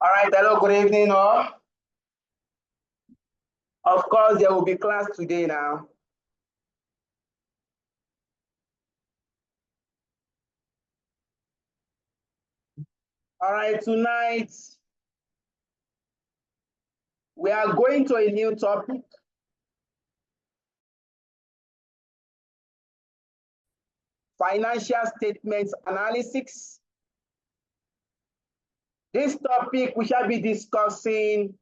All right, hello, good evening, all. Of course, there will be class today now. All right, tonight, we are going to a new topic. Financial statements analysis. This topic, we shall be discussing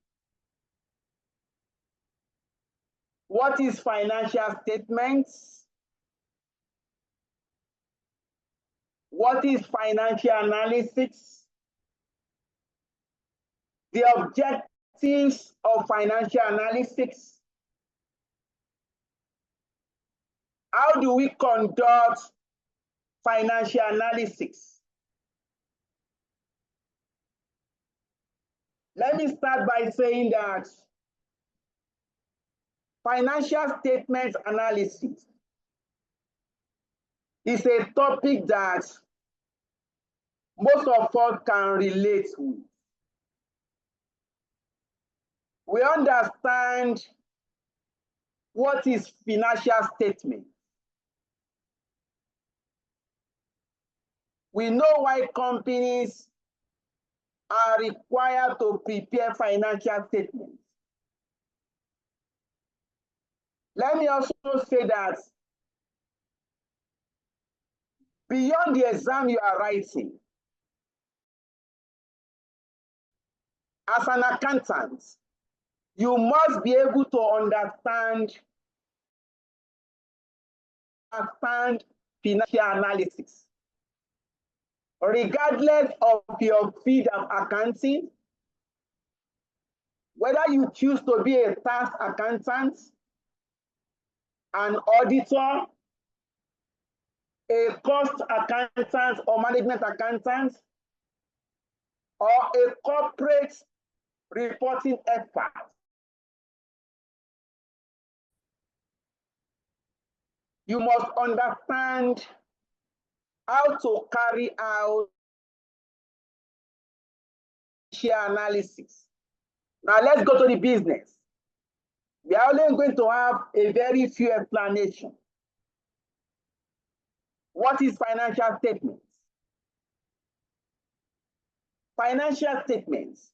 what is financial statements, what is financial analysis, the objectives of financial analysis, how do we conduct financial analysis. Let me start by saying that financial statements analysis is a topic that most of us can relate with. We understand what is financial statement. We know why companies are required to prepare financial statements. Let me also say that beyond the exam you are writing, as an accountant, you must be able to understand financial analysis. Regardless of your field of accounting, whether you choose to be a tax accountant, an auditor, a cost accountant or management accountant, or a corporate reporting expert, you must understand how to carry out share analysis. Now let's go to the business. We are only going to have a very few explanations. What is financial statements? Financial statements.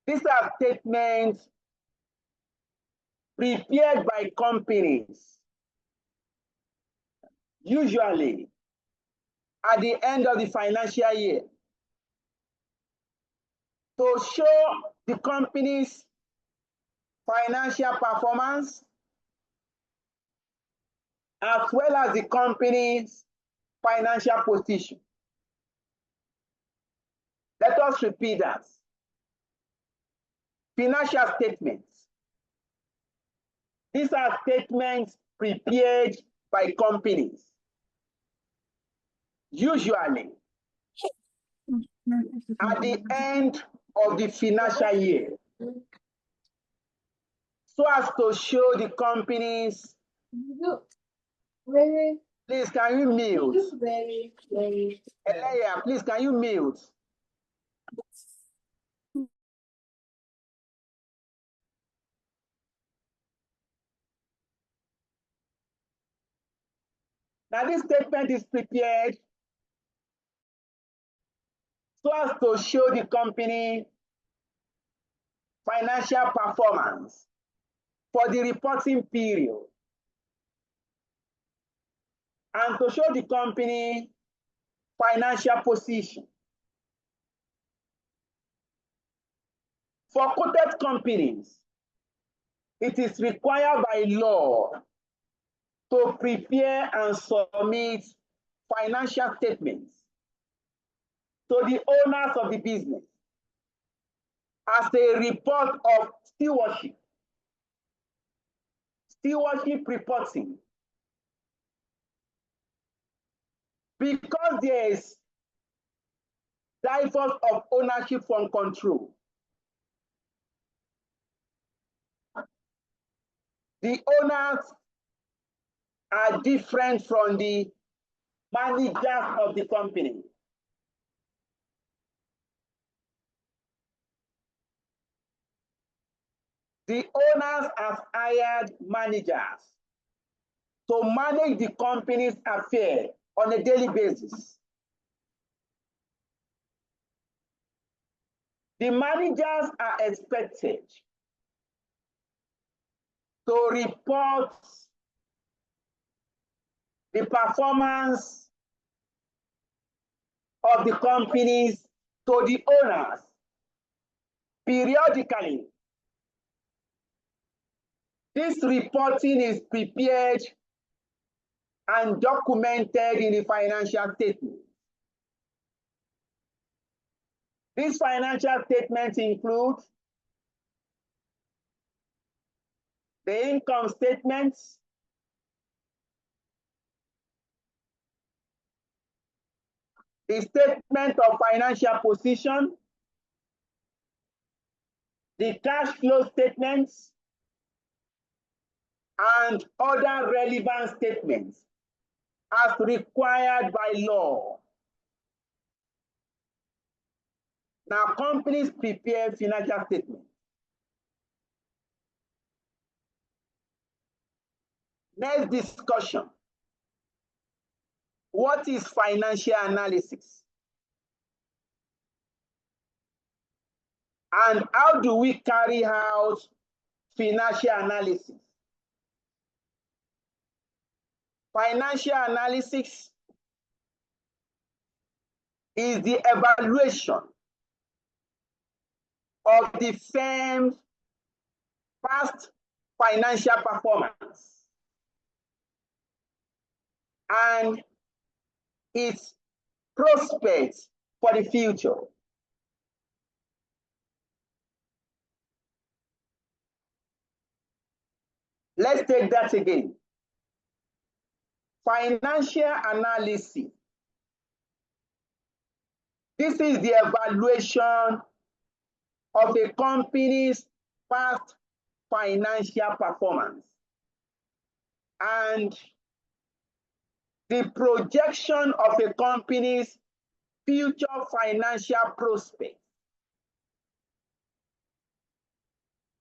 These are statements prepared by companies, usually at the end of the financial year, to show the company's financial performance as well as the company's financial position. Let us repeat that. Financial statements. These are statements prepared by companies, usually at the end of the financial year, so as to show the companies. Please, can you mute? Elia, please, can you mute? Now, this statement is prepared so as to show the company financial performance for the reporting period and to show the company financial position. For quoted companies, it is required by law to prepare and submit financial statements to the owners of the business as a report of stewardship. Stewardship reporting. Because there is divorce of ownership from control, the owners are different from the managers of the company. The owners have hired managers to manage the company's affairs on a daily basis. The managers are expected to report the performance of the companies to the owners periodically. This reporting is prepared and documented in the financial statement. These financial statements include the income statements, the statement of financial position, the cash flow statements, and other relevant statements as required by law. Now, companies prepare financial statements. Next discussion. What is financial analysis? And how do we carry out financial analysis? Financial analysis is the evaluation of the firm's past financial performance and its prospects for the future. Let's take that again. Financial analysis. This is the evaluation of a company's past financial performance and the projection of a company's future financial prospects.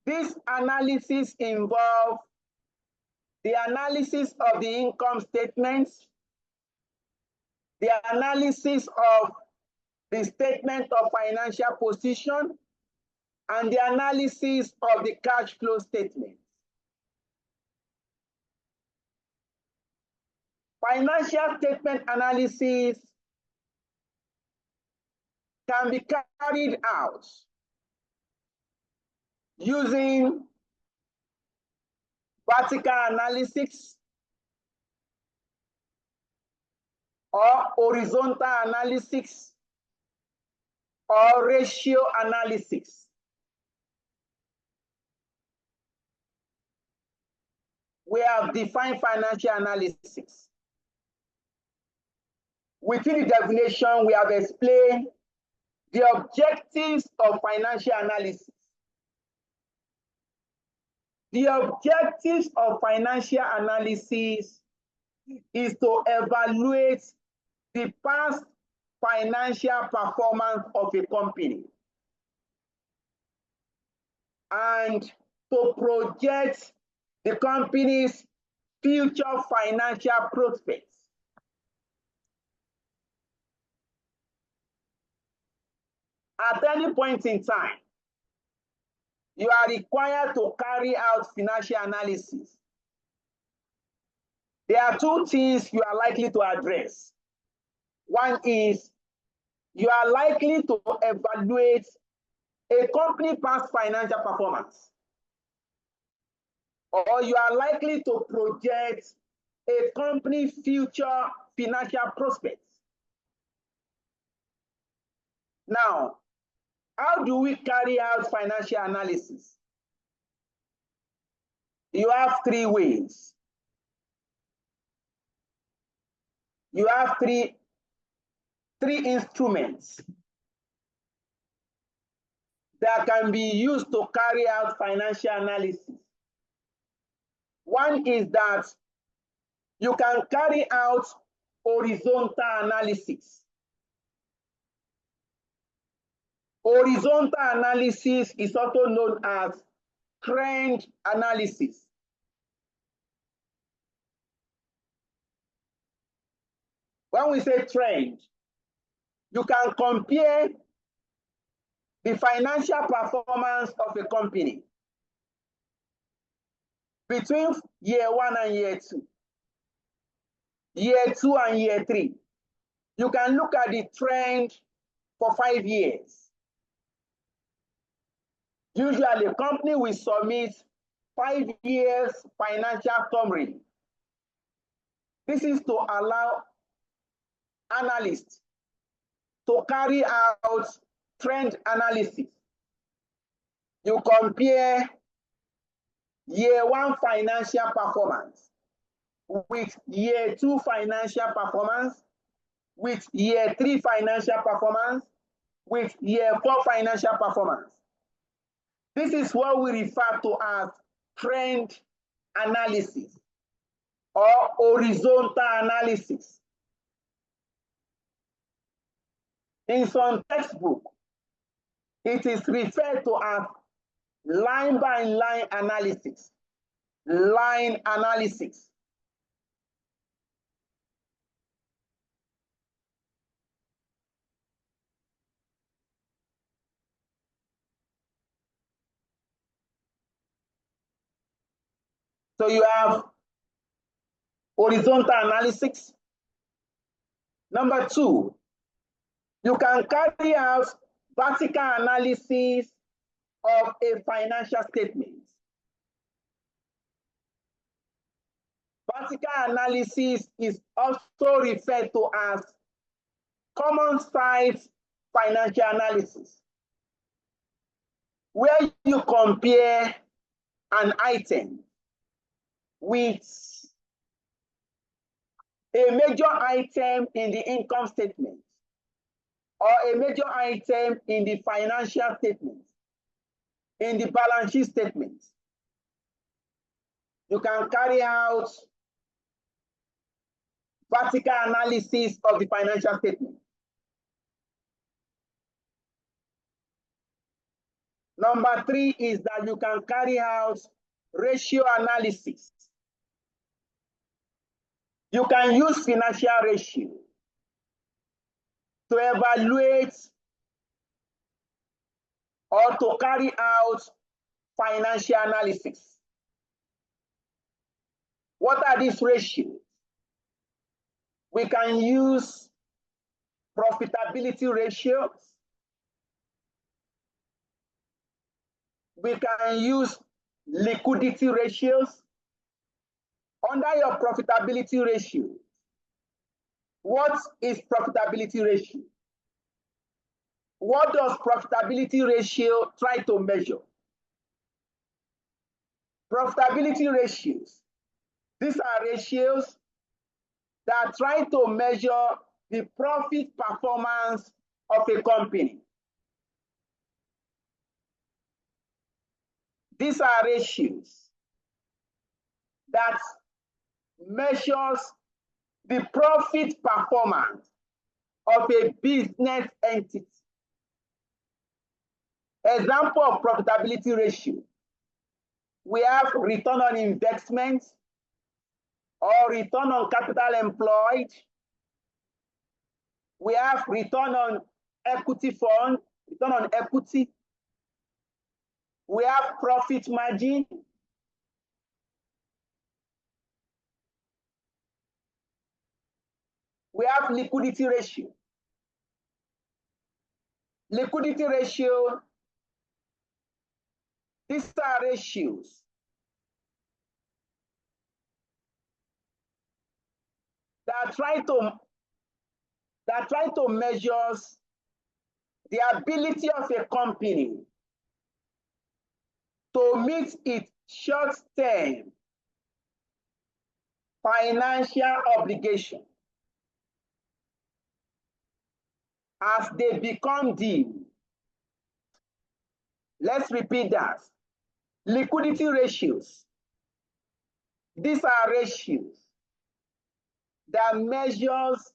This analysis involves the analysis of the income statements, the analysis of the statement of financial position, and the analysis of the cash flow statement. Financial statement analysis can be carried out using vertical analysis or horizontal analysis or ratio analysis. We have defined financial analysis. Within the definition, we have explained the objectives of financial analysis. The objectives of financial analysis is to evaluate the past financial performance of a company and to project the company's future financial prospects. At any point in time, you are required to carry out financial analysis. There are two things you are likely to address. One is you are likely to evaluate a company past financial performance, or you are likely to project a company's future financial prospects. Now, how do we carry out financial analysis? You have three ways. You have three instruments that can be used to carry out financial analysis. One is that you can carry out horizontal analysis. Horizontal analysis is also known as trend analysis. When we say trend, you can compare the financial performance of a company between year 1 and year 2, year 2 and year 3. You can look at the trend for 5 years. Usually, a company will submit 5 years financial summary. This is to allow analysts to carry out trend analysis. You compare year 1 financial performance with year 2 financial performance, with year 3 financial performance, with year 4 financial performance. This is what we refer to as trend analysis or horizontal analysis. In some textbooks, it is referred to as line by line analysis. Line analysis. So you have horizontal analysis. Number 2, you can carry out vertical analysis of a financial statement. Vertical analysis is also referred to as common size financial analysis, where you compare an item with a major item in the income statement or a major item in the financial statement, in the balance sheet statement. You can carry out vertical analysis of the financial statement. Number 3 is that you can carry out ratio analysis. You can use financial ratio to evaluate or to carry out financial analysis. What are these ratios? We can use profitability ratios. We can use liquidity ratios. Under your profitability ratio, what is profitability ratio? What does profitability ratio try to measure? Profitability ratios. These are ratios that try to measure the profit performance of a company. These are ratios that measures the profit performance of a business entity. Example of profitability ratio. We have return on investment or return on capital employed. We have return on equity fund, return on equity. We have profit margin. We have liquidity ratio. Liquidity ratio, these are ratios that try to measure the ability of a company to meet its short-term financial obligation as they become due. Let's repeat that. Liquidity ratios. These are ratios that measures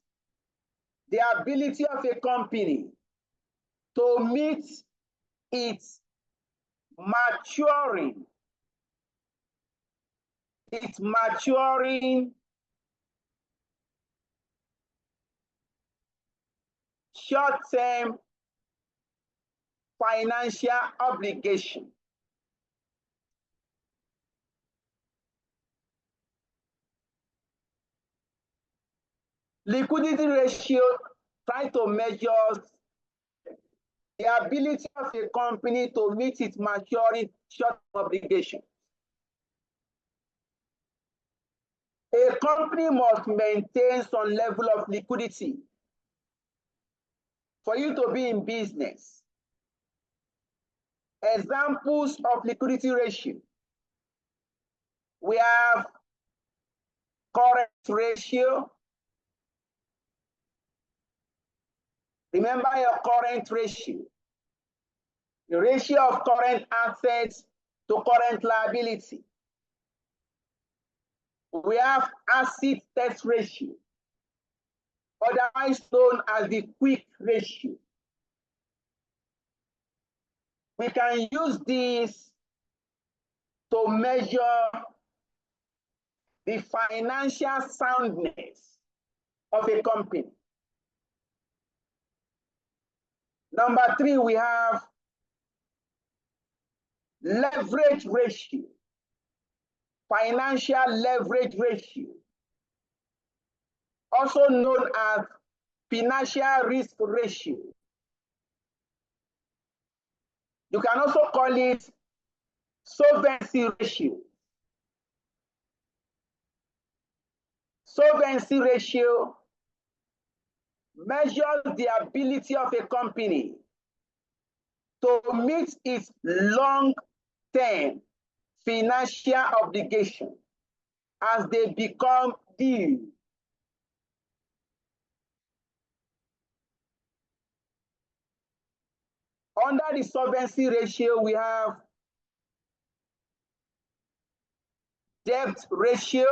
the ability of a company to meet its maturing its maturing short-term financial obligation. Liquidity ratio tries to measure the ability of a company to meet its maturing short-term obligation. A company must maintain some level of liquidity for you to be in business. Examples of liquidity ratio. We have current ratio. Remember your current ratio. The ratio of current assets to current liability. We have asset test ratio, otherwise known as the quick ratio. We can use this to measure the financial soundness of a company. Number 3, we have leverage ratio, financial leverage ratio, also known as financial risk ratio. You can also call it solvency ratio. Solvency ratio measures the ability of a company to meet its long-term financial obligation as they become due. Under the solvency ratio, we have debt ratio.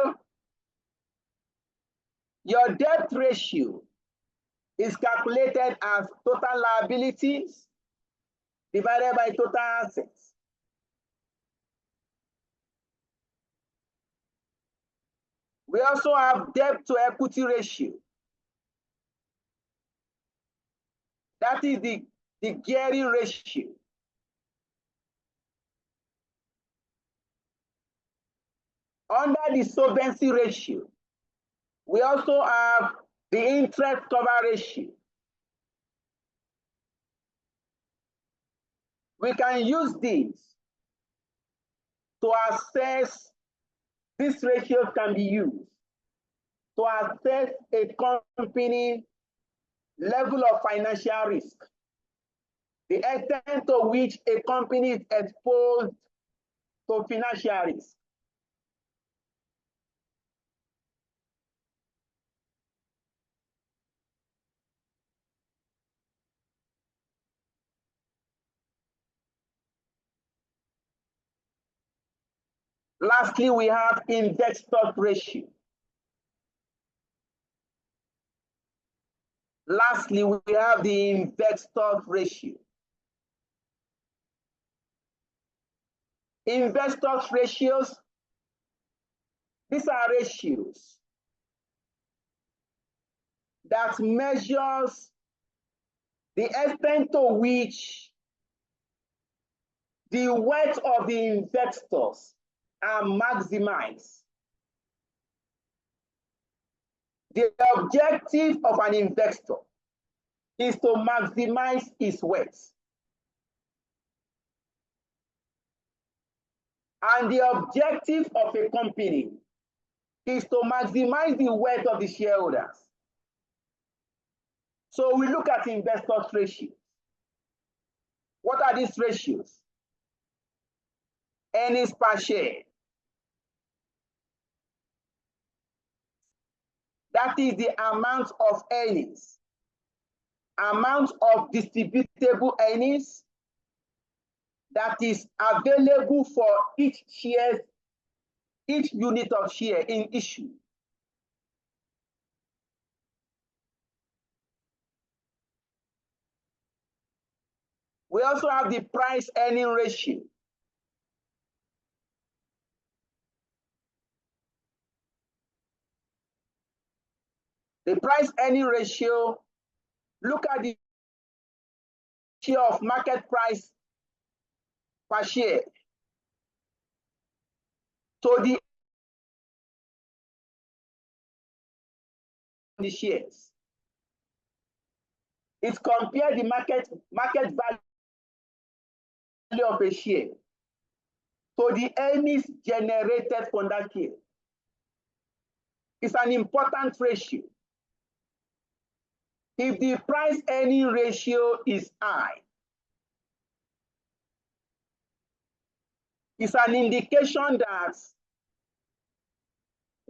Your debt ratio is calculated as total liabilities divided by total assets. We also have debt to equity ratio. That is the gearing ratio. Under the solvency ratio, we also have the interest cover ratio. We can use this to assess, these ratios can be used to assess a company level of financial risk, the extent to which a company is exposed to financial risk. Lastly, we have investor ratio. Lastly, we have the investor ratio. Investors ratios, these are ratios that measures the extent to which the wealth of the investors are maximized. The objective of an investor is to maximize his wealth. And the objective of a company is to maximize the wealth of the shareholders. So we look at investors' ratios. What are these ratios? Earnings per share. That is the amount of earnings, amount of distributable earnings that is available for each share, each unit of share in issue. We also have the price earning ratio. The price earning ratio, look at the share of market price per share to the shares. It compares the market value of a share to the earnings generated from that share. It's an important ratio. If the price earning ratio is high, it's an indication that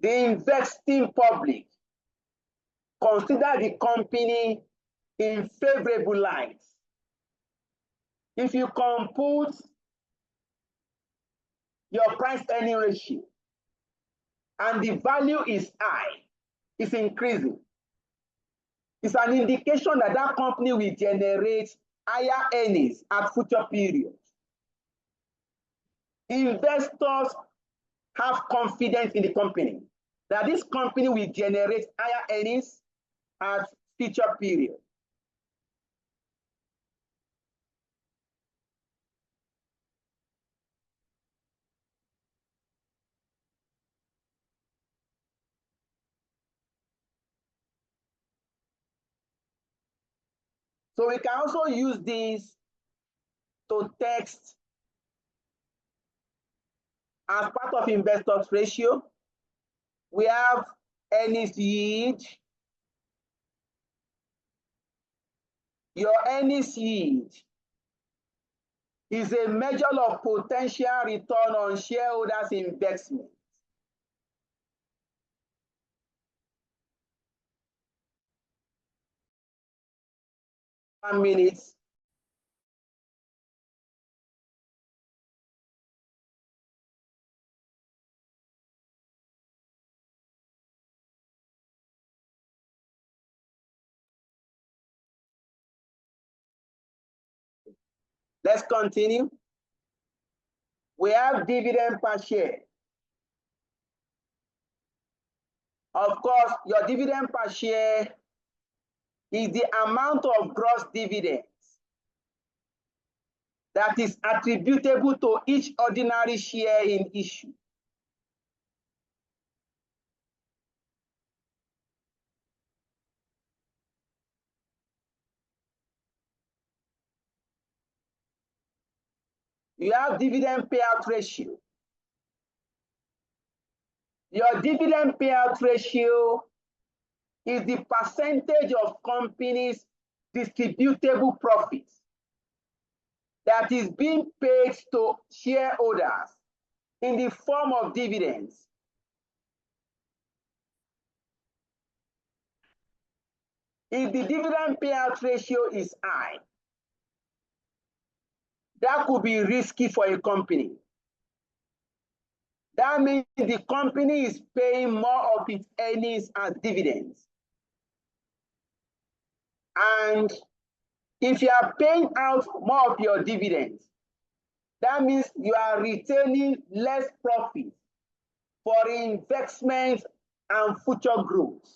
the investing public consider the company in favorable light. If you compute your price earning ratio and the value is high, it's increasing, it's an indication that that company will generate higher earnings at future periods. Investors have confidence in the company that this company will generate higher earnings at future periods. So we can also use this to text as part of investors ratio. We have earnings yield. Your earnings yield is a measure of potential return on shareholders' investment. One minute. Let's continue. We have dividend per share. Of course, your dividend per share is the amount of gross dividends that is attributable to each ordinary share in issue. You have dividend payout ratio. Your dividend payout ratio is the percentage of companies' distributable profits that is being paid to shareholders in the form of dividends. If the dividend payout ratio is high, that could be risky for a company. That means the company is paying more of its earnings as dividends. And if you are paying out more of your dividends, that means you are retaining less profit for investments and future growth.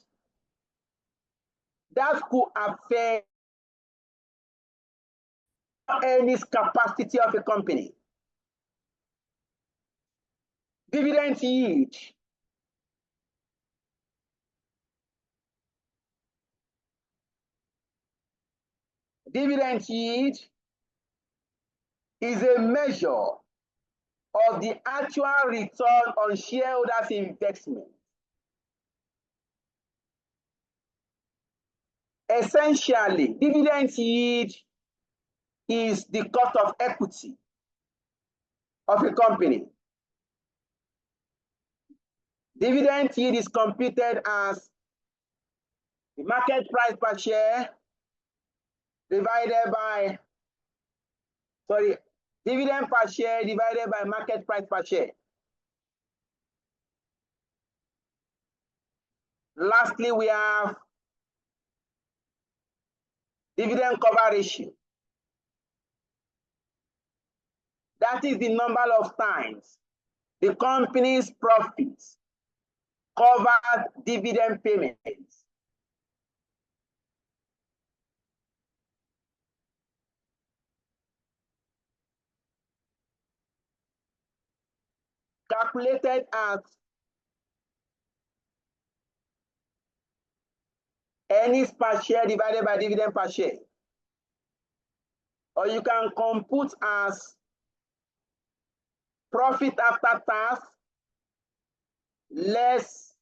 That could affect earnings capacity of a company. Dividend yield. Dividend yield is a measure of the actual return on shareholders' investment. Essentially, dividend yield is the cost of equity of a company. Dividend yield is computed as the market price per share divided by, dividend per share divided by market price per share. Lastly, we have dividend cover ratio. That is the number of times the company's profits covered dividend payments calculated as earnings per share divided by dividend per share. Or you can compute as profit after tax less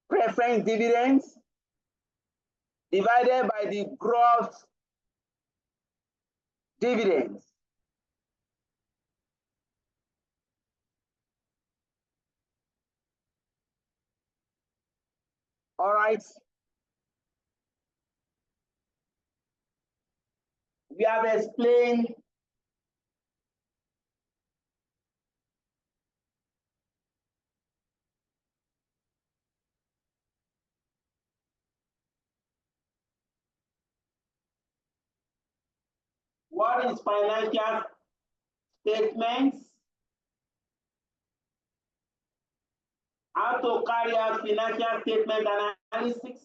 preference dividends divided by the gross dividends. All right. We have explained what is financial statements, how to carry out financial statement analysis,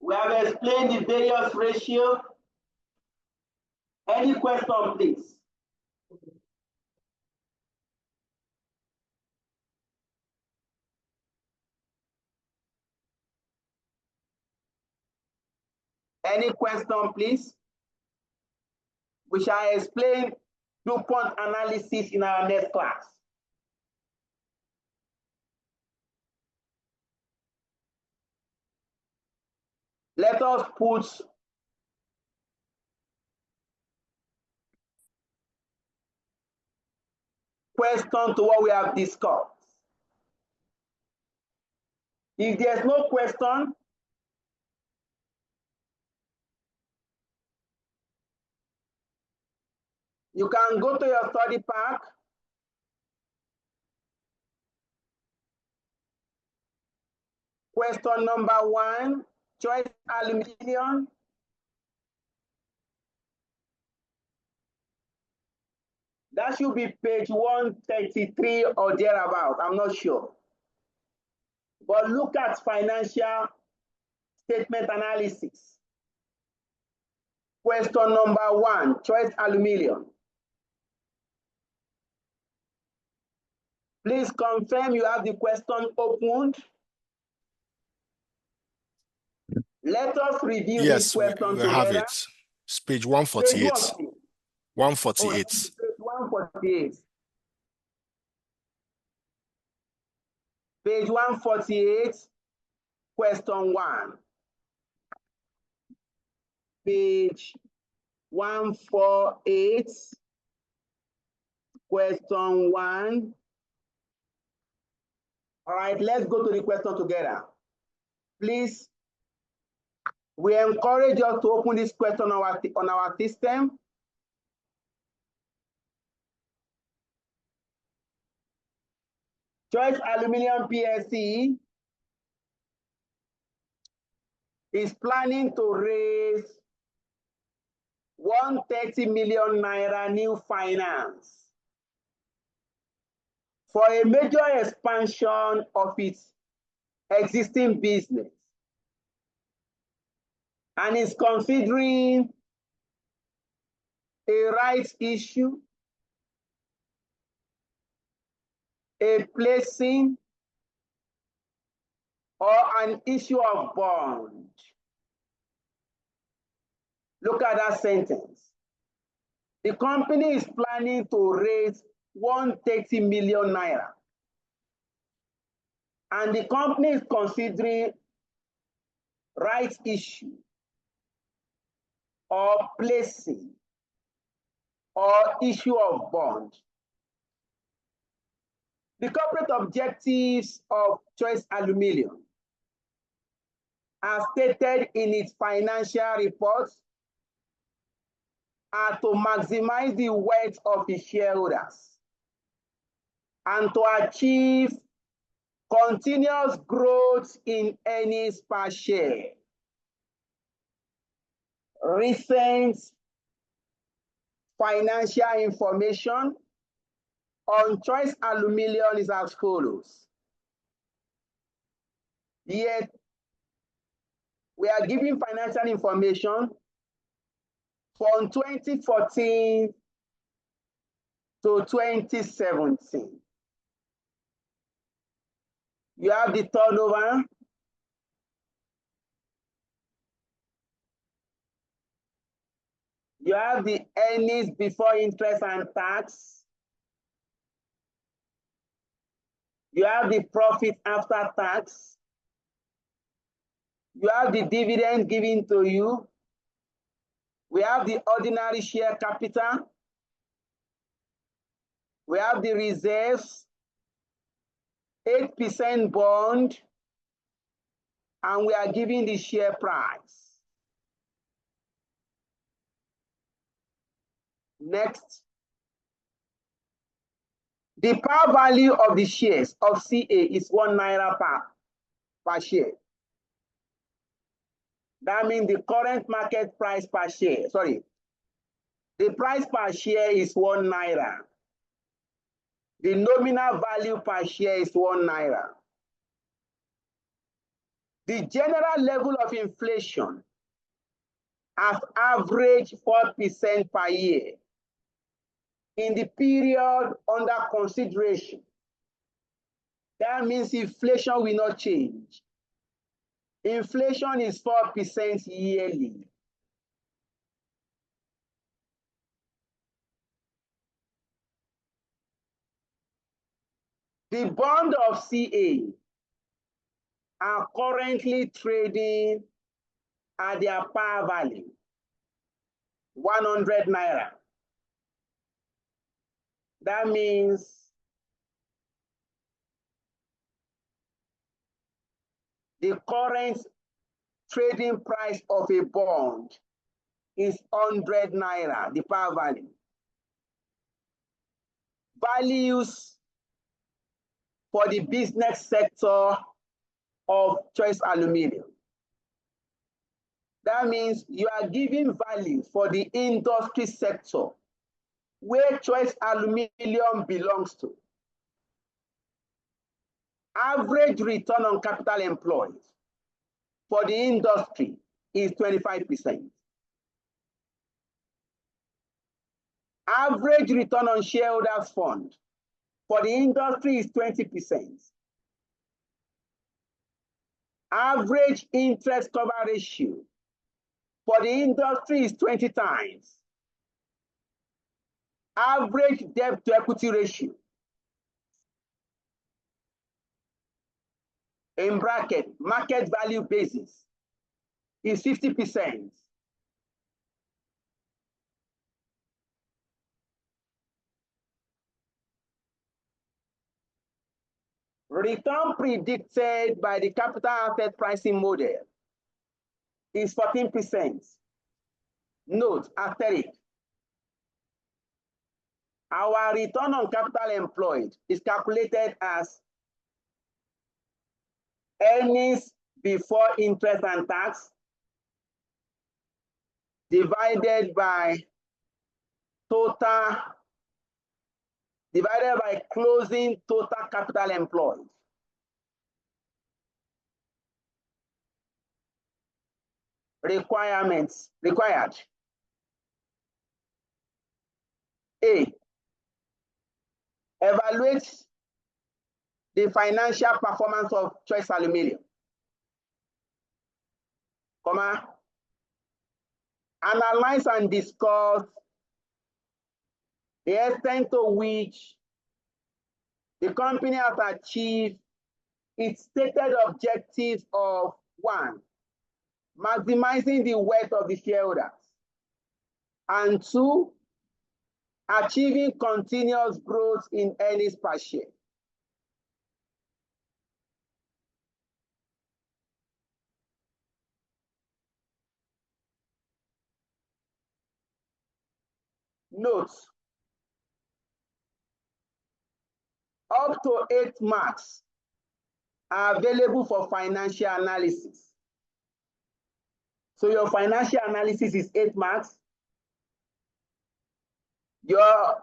we have explained the various ratios. Any question, please? Any question, please? We shall explain DuPont analysis in our next class. Let us put question to what we have discussed. If there's no question, you can go to your study pack. Question number 1, choice aluminum. That should be page 133 or thereabout, I'm not sure. But look at financial statement analysis. Question number 1, choice aluminum. Please confirm you have the question opened. Let us review this question together. Have it. It's page 148. Page 148. Page 148. Page 148, question 1. Page 148, question 1. All right, let's go to the question together. Please, we encourage you to open this question on our system. Choice Aluminum PLC is planning to raise 130 million naira new finance for a major expansion of its existing business and is considering a rights issue, a placing, or an issue of bond. Look at that sentence. The company is planning to raise 130 million naira. And the company is considering rights issue, or placing, or issue of bond. The corporate objectives of Choice Aluminum, as stated in its financial reports, are to maximize the wealth of its shareholders and to achieve continuous growth in earnings per share. Recent financial information on Choice Aluminum is as follows. Yet, we are giving financial information from 2014 to 2017. You have the turnover. You have the earnings before interest and tax. You have the profit after tax. You have the dividend given to you. We have the ordinary share capital. We have the reserves, 8% bond, and we are giving the share price. Next. The par value of the shares of CA is 1 naira per share. That means the current market price per share, sorry, the price per share is 1 naira. The nominal value per share is 1 naira. The general level of inflation has averaged 4% per year in the period under consideration. That means inflation will not change. Inflation is 4% yearly. The bond of CA are currently trading at their par value, 100 naira. That means the current trading price of a bond is 100 naira, the par value. Values for the business sector of Choice Aluminium. That means you are giving value for the industry sector where Choice Aluminium belongs to. Average return on capital employed for the industry is 25%. Average return on shareholders fund for the industry is 20%. Average interest cover ratio for the industry is 20 times. Average debt to equity ratio, in bracket, market value basis, is 50%. Return predicted by the capital asset pricing model is 14%. Note, asterisk. Our return on capital employed is calculated as earnings before interest and tax divided by closing total capital employed. Requirements required. A. Evaluate the financial performance of Choice Aluminium. Comma. Analyze and discuss the extent to which the company has achieved its stated objectives of 1, maximizing the wealth of the shareholders, and 2, achieving continuous growth in earnings per share. Note, up to 8 marks are available for financial analysis. So your financial analysis is 8 marks. Your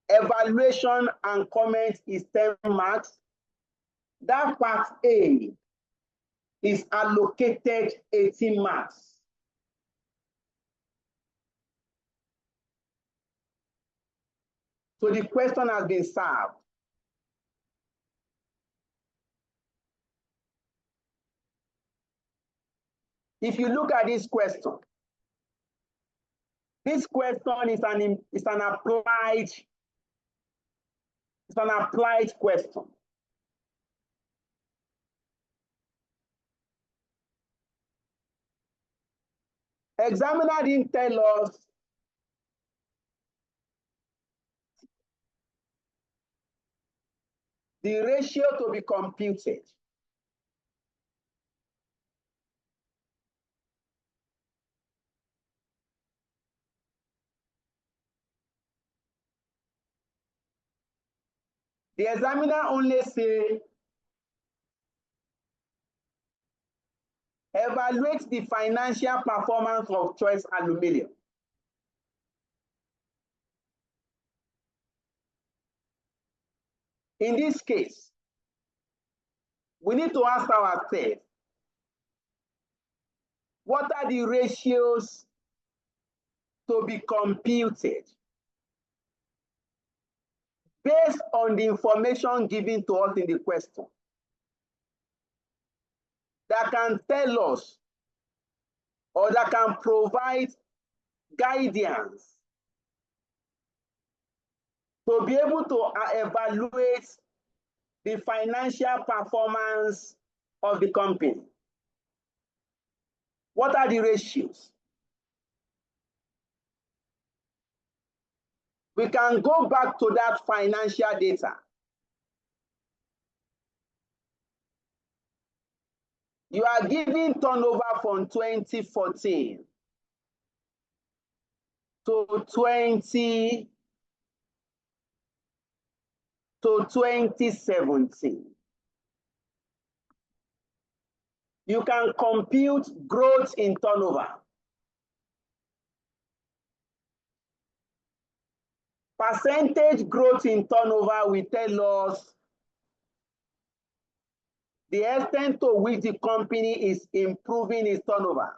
evaluation and comment is 10 marks. That part A is allocated 18 marks. So the question has been served. If you look at this question is an applied question. Examiner didn't tell us the ratio to be computed. The examiner only say, evaluate the financial performance of Choice Aluminium. In this case, we need to ask ourselves, what are the ratios to be computed based on the information given to us in the question that can tell us or that can provide guidance to be able to evaluate the financial performance of the company. What are the ratios? We can go back to that financial data. You are giving turnover from 2014 to 2017. You can compute growth in turnover. Percentage growth in turnover will tell us the extent to which the company is improving its turnover.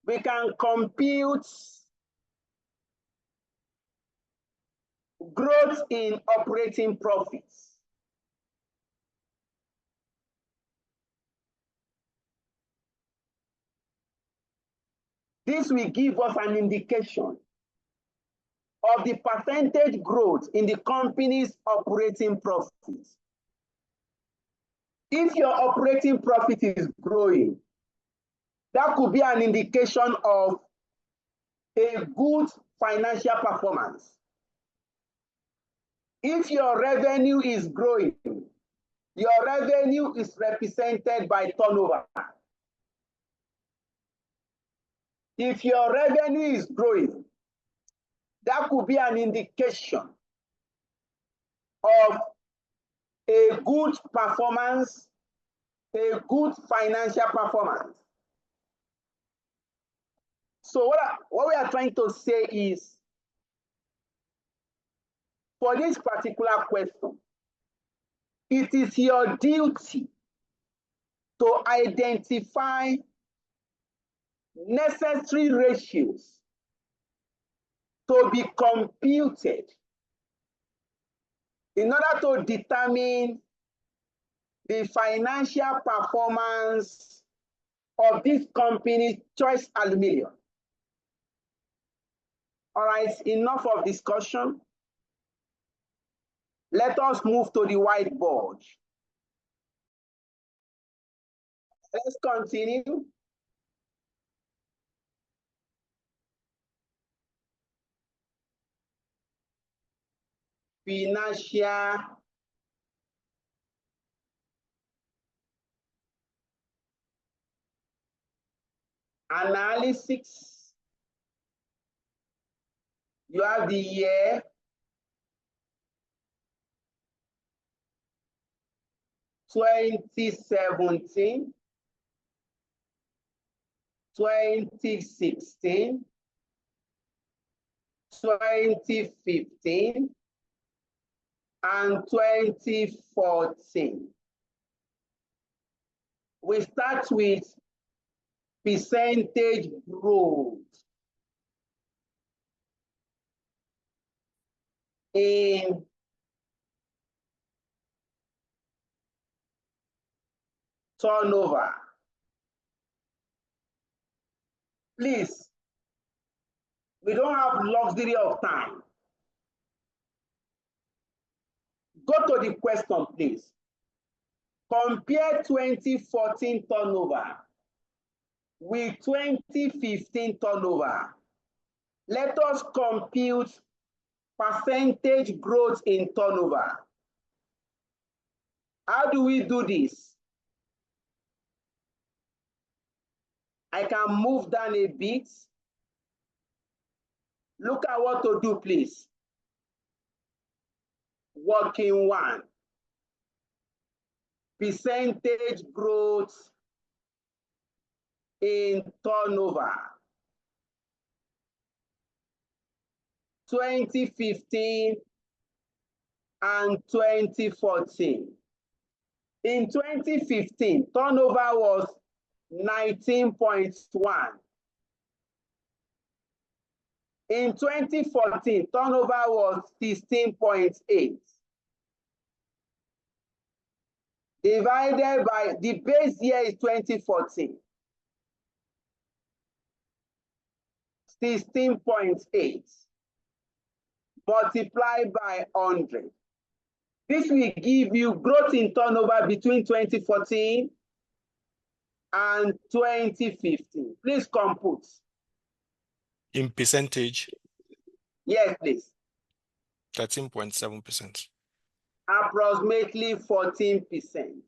We can compute growth in operating profits. This will give us an indication of the percentage growth in the company's operating profits. If your operating profit is growing, that could be an indication of a good financial performance. If your revenue is growing, your revenue is represented by turnover. If your revenue is growing, that could be an indication of a good performance, a good financial performance. So what we are trying to say is, for this particular question, it is your duty to identify necessary ratios to be computed in order to determine the financial performance of this company, Choice Aluminium. All right, enough of discussion. Let us move to the whiteboard. Let's continue. Financial analysis. You have the year 2017, 2016, 2015, and 2014. We start with percentage growth in turnover. Please, we don't have luxury of time. Go to the question, please. Compare 2014 turnover with 2015 turnover. Let us compute percentage growth in turnover. How do we do this? I can move down a bit. Look at what to do, please. Working one. Percentage growth in turnover. 2015 and 2014. In 2015, turnover was 19.1. In 2014, turnover was 16.8. Divided by, the base year is 2014. 16.8. Multiplied by 100. This will give you growth in turnover between 2014 and 2015. Please compute. In percentage? Yes, please. 13.7%. Approximately 14%.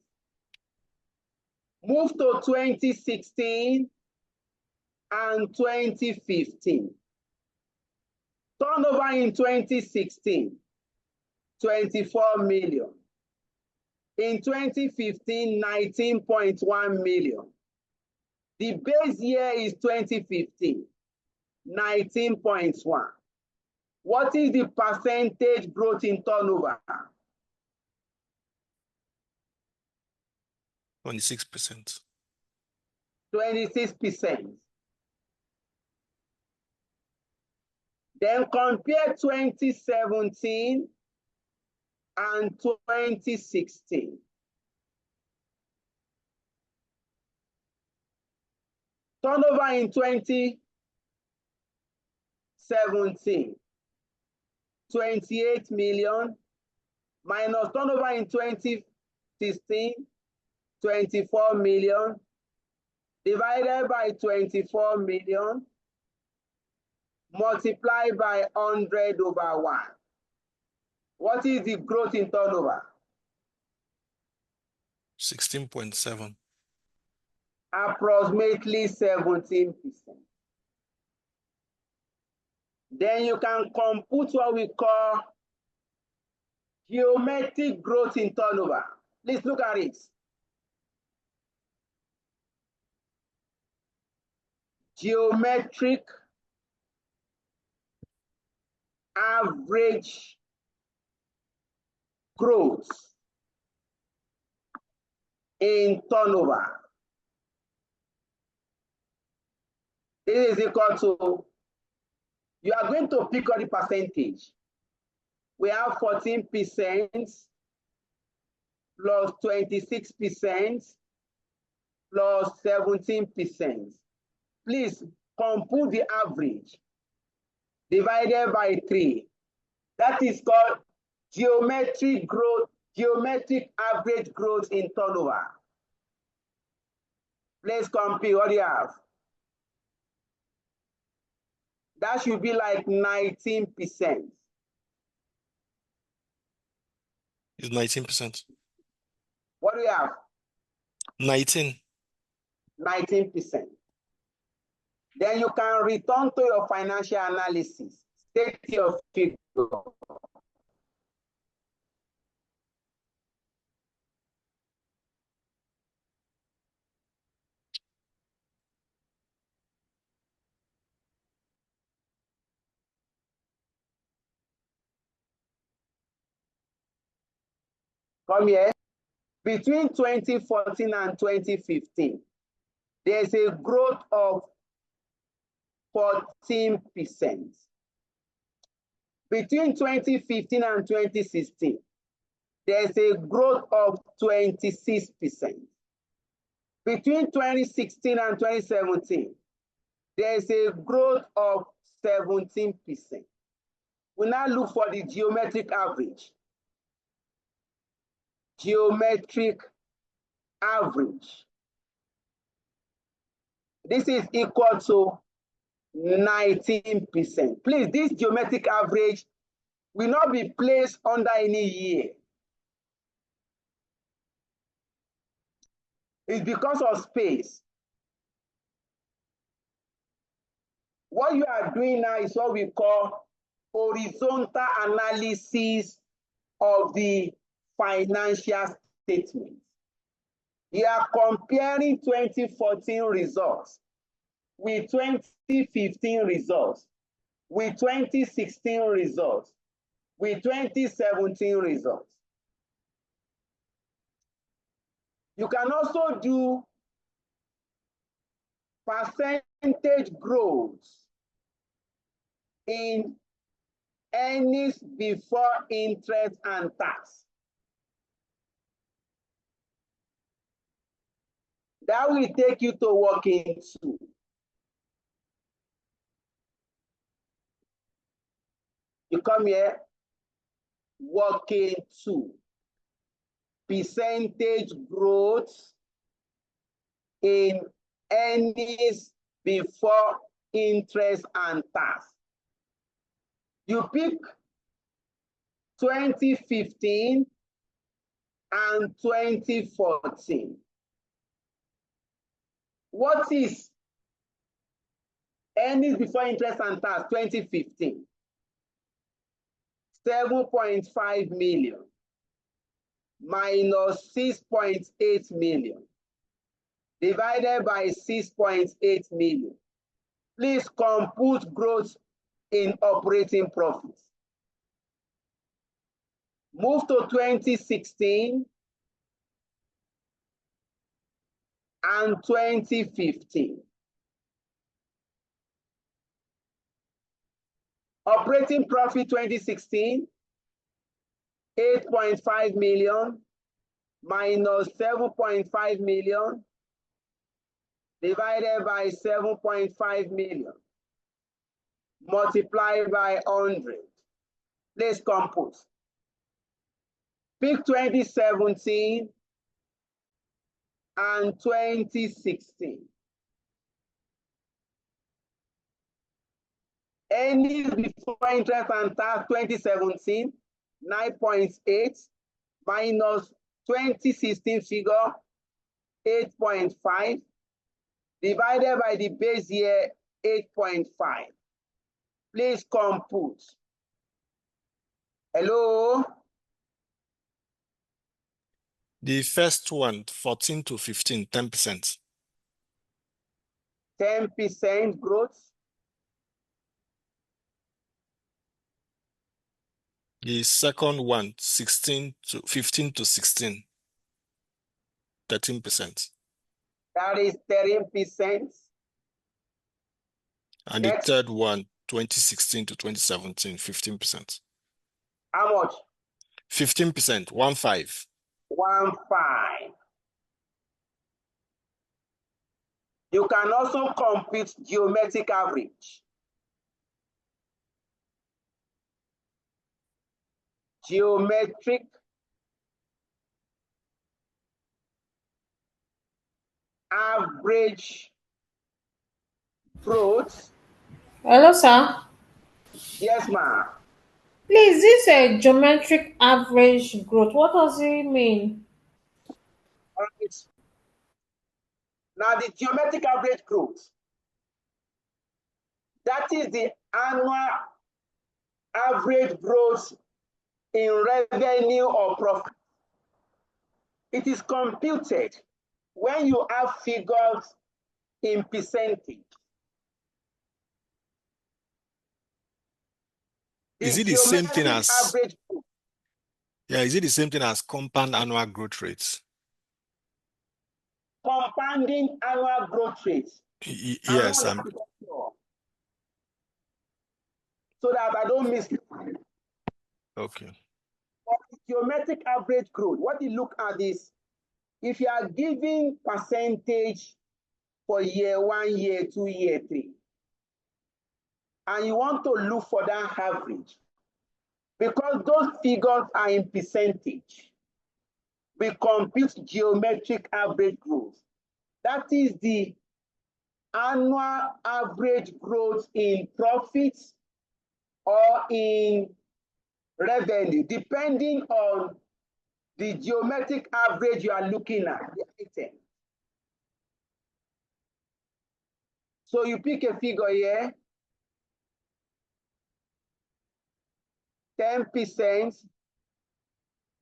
Move to 2016 and 2015. Turnover in 2016, 24 million. In 2015, 19.1 million. The base year is 2015, 19.1. What is the percentage growth in turnover? 26%. 26%. Then compare 2017 and 2016. Turnover in 2017, 28 million, minus turnover in 2016, 24 million, divided by 24 million, multiplied by 100 over 1. What is the growth in turnover? 16.7. Approximately 17%. Then you can compute what we call geometric growth in turnover. Please look at it. Geometric average growth in turnover. This is equal to, you are going to pick up the percentage. We have 14% plus 26% plus 17%. Please compute the average divided by 3. That is called geometric growth, geometric average growth in turnover. Please compute. What do you have? That should be like 19%. It's 19%. What do you have? 19. 19%. Then you can return to your financial analysis. State your figure. Come here. Between 2014 and 2015, there's a growth of 14%. Between 2015 and 2016, there's a growth of 26%. Between 2016 and 2017, there's a growth of 17%. We now look for the geometric average. Geometric average. This is equal to 19%. Please, this geometric average will not be placed under any year. It's because of space. What you are doing now is what we call horizontal analysis of the financial statement. You are comparing 2014 results with 2015 results, with 2016 results, with 2017 results. You can also do percentage growth in earnings before interest and tax. That will take you to working two. You come here, working two. Percentage growth in earnings before interest and tax. You pick 2015 and 2014. What is earnings before interest and tax 2015? 7.5 million minus 6.8 million divided by 6.8 million. Please compute growth in operating profits. Move to 2016 and 2015. Operating profit 2016, 8.5 million minus 7.5 million divided by 7.5 million multiplied by 100. Let's compute. Pick 2017 and 2016. Earnings before interest and tax 2017, 9.8 minus 2016 figure, 8.5 divided by the base year, 8.5. Please compute. Hello? The first one, 14 to 15, 10%. 10% growth. The second one, 15 to 16, 13%. That is 13%. And Next. the third one, 2016 to 2017, 15%. How much? 15%, 15. 15. You can also compute geometric average. Geometric average growth. Hello, sir. Yes, ma'am. Please, this a geometric average growth. What does it mean? Right. Now, the geometric average growth, that is the annual average growth in revenue or profit. It is computed when you have figures in percentage. Is it the same thing as average growth? Yeah, is it the same thing as compound annual growth rates? Compound compounding annual growth rates. Yes, So that I don't miss it. okay. For geometric average growth, what you look at is if you are giving percentage for year 1, year 2, year 3, and you want to look for that average, because those figures are in percentage, we compute geometric average growth. That is the annual average growth in profits or in revenue, depending on the geometric average you are looking at, the item. So you pick a figure here, 10%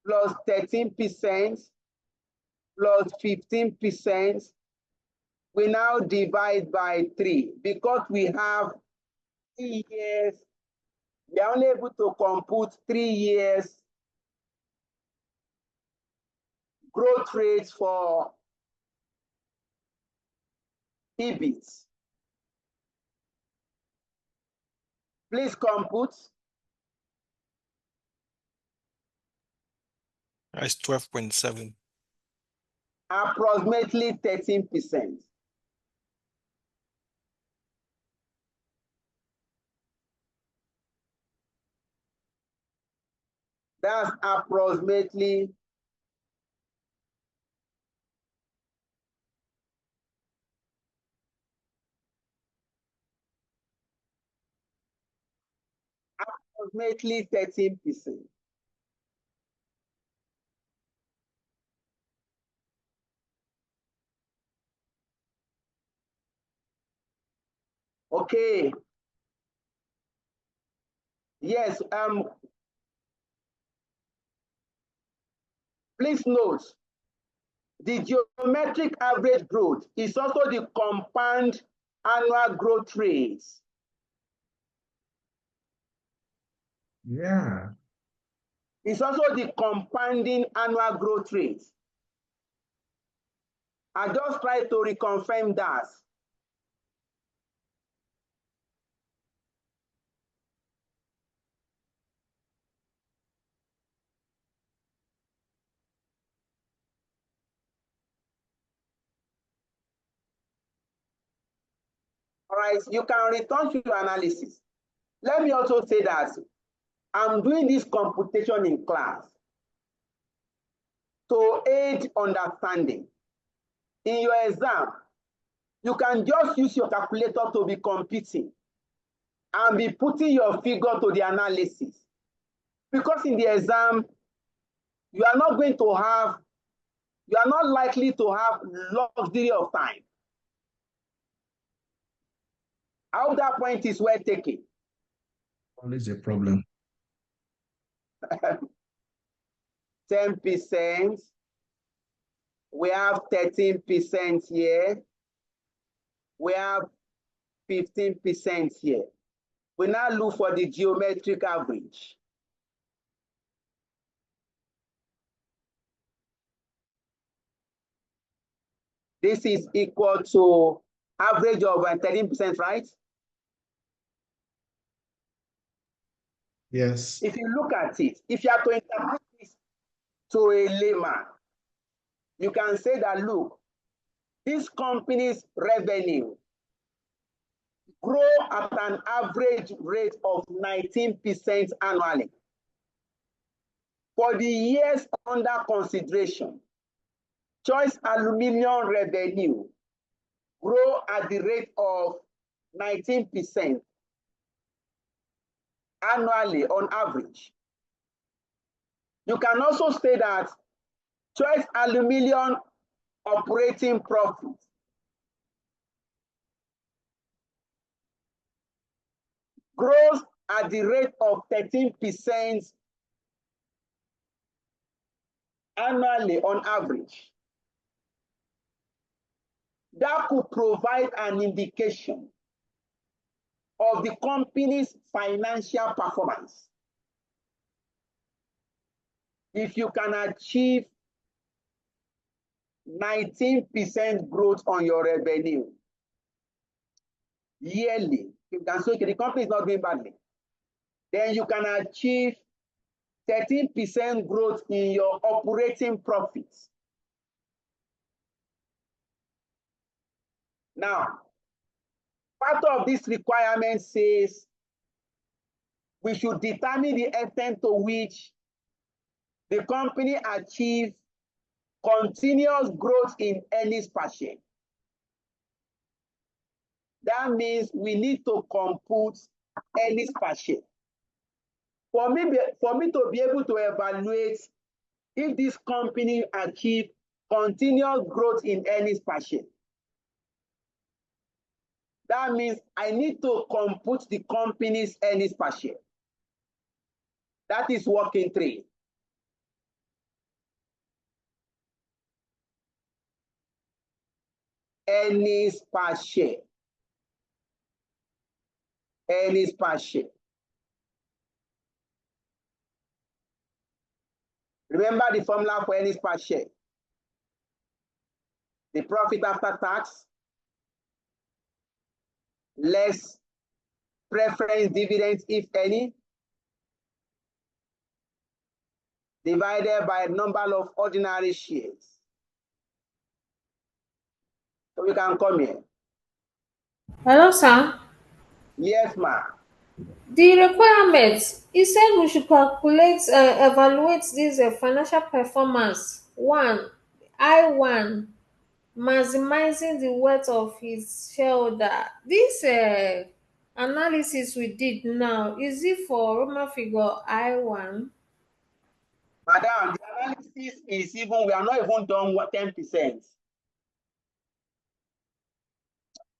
plus 13% plus 15%. We now divide by 3 because we have 3 years. We are only able to compute 3 years growth rates for EBIT. Please compute. That's 12.7. Approximately 13%. That's approximately approximately 13%. Okay. Yes. Please note, the geometric average growth is also the compound annual growth rates. Yeah. It's also the compounding annual growth rate. I just try to reconfirm that. All right, you can return to your analysis. Let me also say that I'm doing this computation in class to aid understanding. In your exam, you can just use your calculator to be computing and be putting your figure to the analysis. Because in the exam, you are not likely to have luxury of time. I hope that point is well taken. Always a problem. 10%. We have 13% here. We have 15% here. We now look for the geometric average. This is equal to average of 13%, right? Yes. If you look at it, if you are to interpret this to a layman, you can say that, look, this company's revenue grow at an average rate of 19% annually. For the years under consideration, Choice Aluminum revenue grow at the rate of 19% annually on average. You can also say that Choice Aluminum operating profit grows at the rate of 13% annually on average. That could provide an indication of the company's financial performance. If you can achieve 19% growth on your revenue yearly. You can say, okay, the company is not doing badly. Then you can achieve 13% growth in your operating profits. Now, part of this requirement says we should determine the extent to which the company achieves continuous growth in earnings per share. That means we need to compute earnings per share. For me to be able to evaluate if this company achieves continuous growth in earnings per share, that means I need to compute the company's earnings per share. That is working three. Earnings per share. Earnings per share. Remember the formula for earnings per share. The profit after tax less preference dividends, if any, divided by number of ordinary shares. So we can come here. Hello, sir. Yes, ma'am. The requirements, he said we should calculate, evaluate this financial performance. One, I1, maximizing the worth of his shareholder. This analysis we did now, is it for Roman figure I1? Madam, the analysis is even, we are not even done 10%.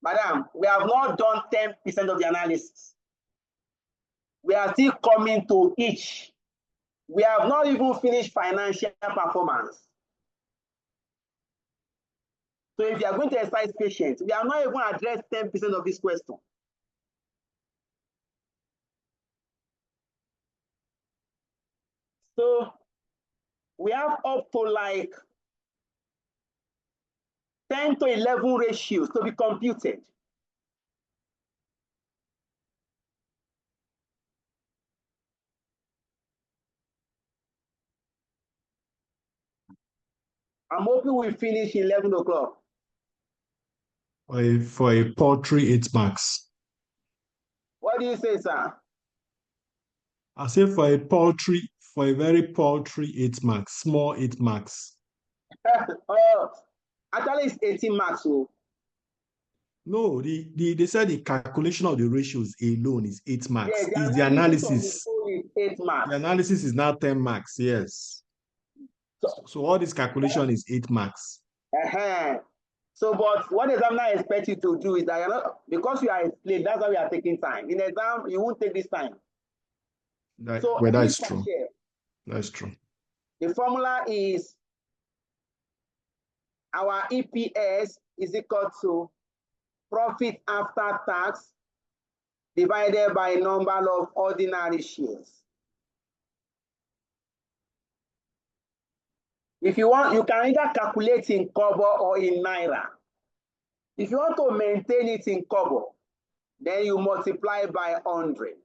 Madam, we have not done 10% of the analysis. We are still coming to each. We have not even finished financial performance. So if you are going to exercise patience, we have not even addressed 10% of this question. So we have up to like 10 to 11 ratios to be computed. I'm hoping we finish 11 o'clock. For a poultry, 8 marks. What do you say, sir? I say for a poultry, for a very poultry, 8 marks, small 8 marks. Oh, actually, it's 18 marks. So. No, they said the calculation of the ratios alone is 8 marks. Yeah, the analysis. Is 8 marks. The analysis is now 10 marks, yes. So all this calculation is 8 marks. So, but what the examiner expects you to do is that you're not, because you are explained, that's why we are taking time. In exam, you won't take this time. That's true. Share. That's true. The formula is our EPS is equal to profit after tax divided by number of ordinary shares. If you want, you can either calculate in kobo or in naira. If you want to maintain it in kobo, then you multiply by 100.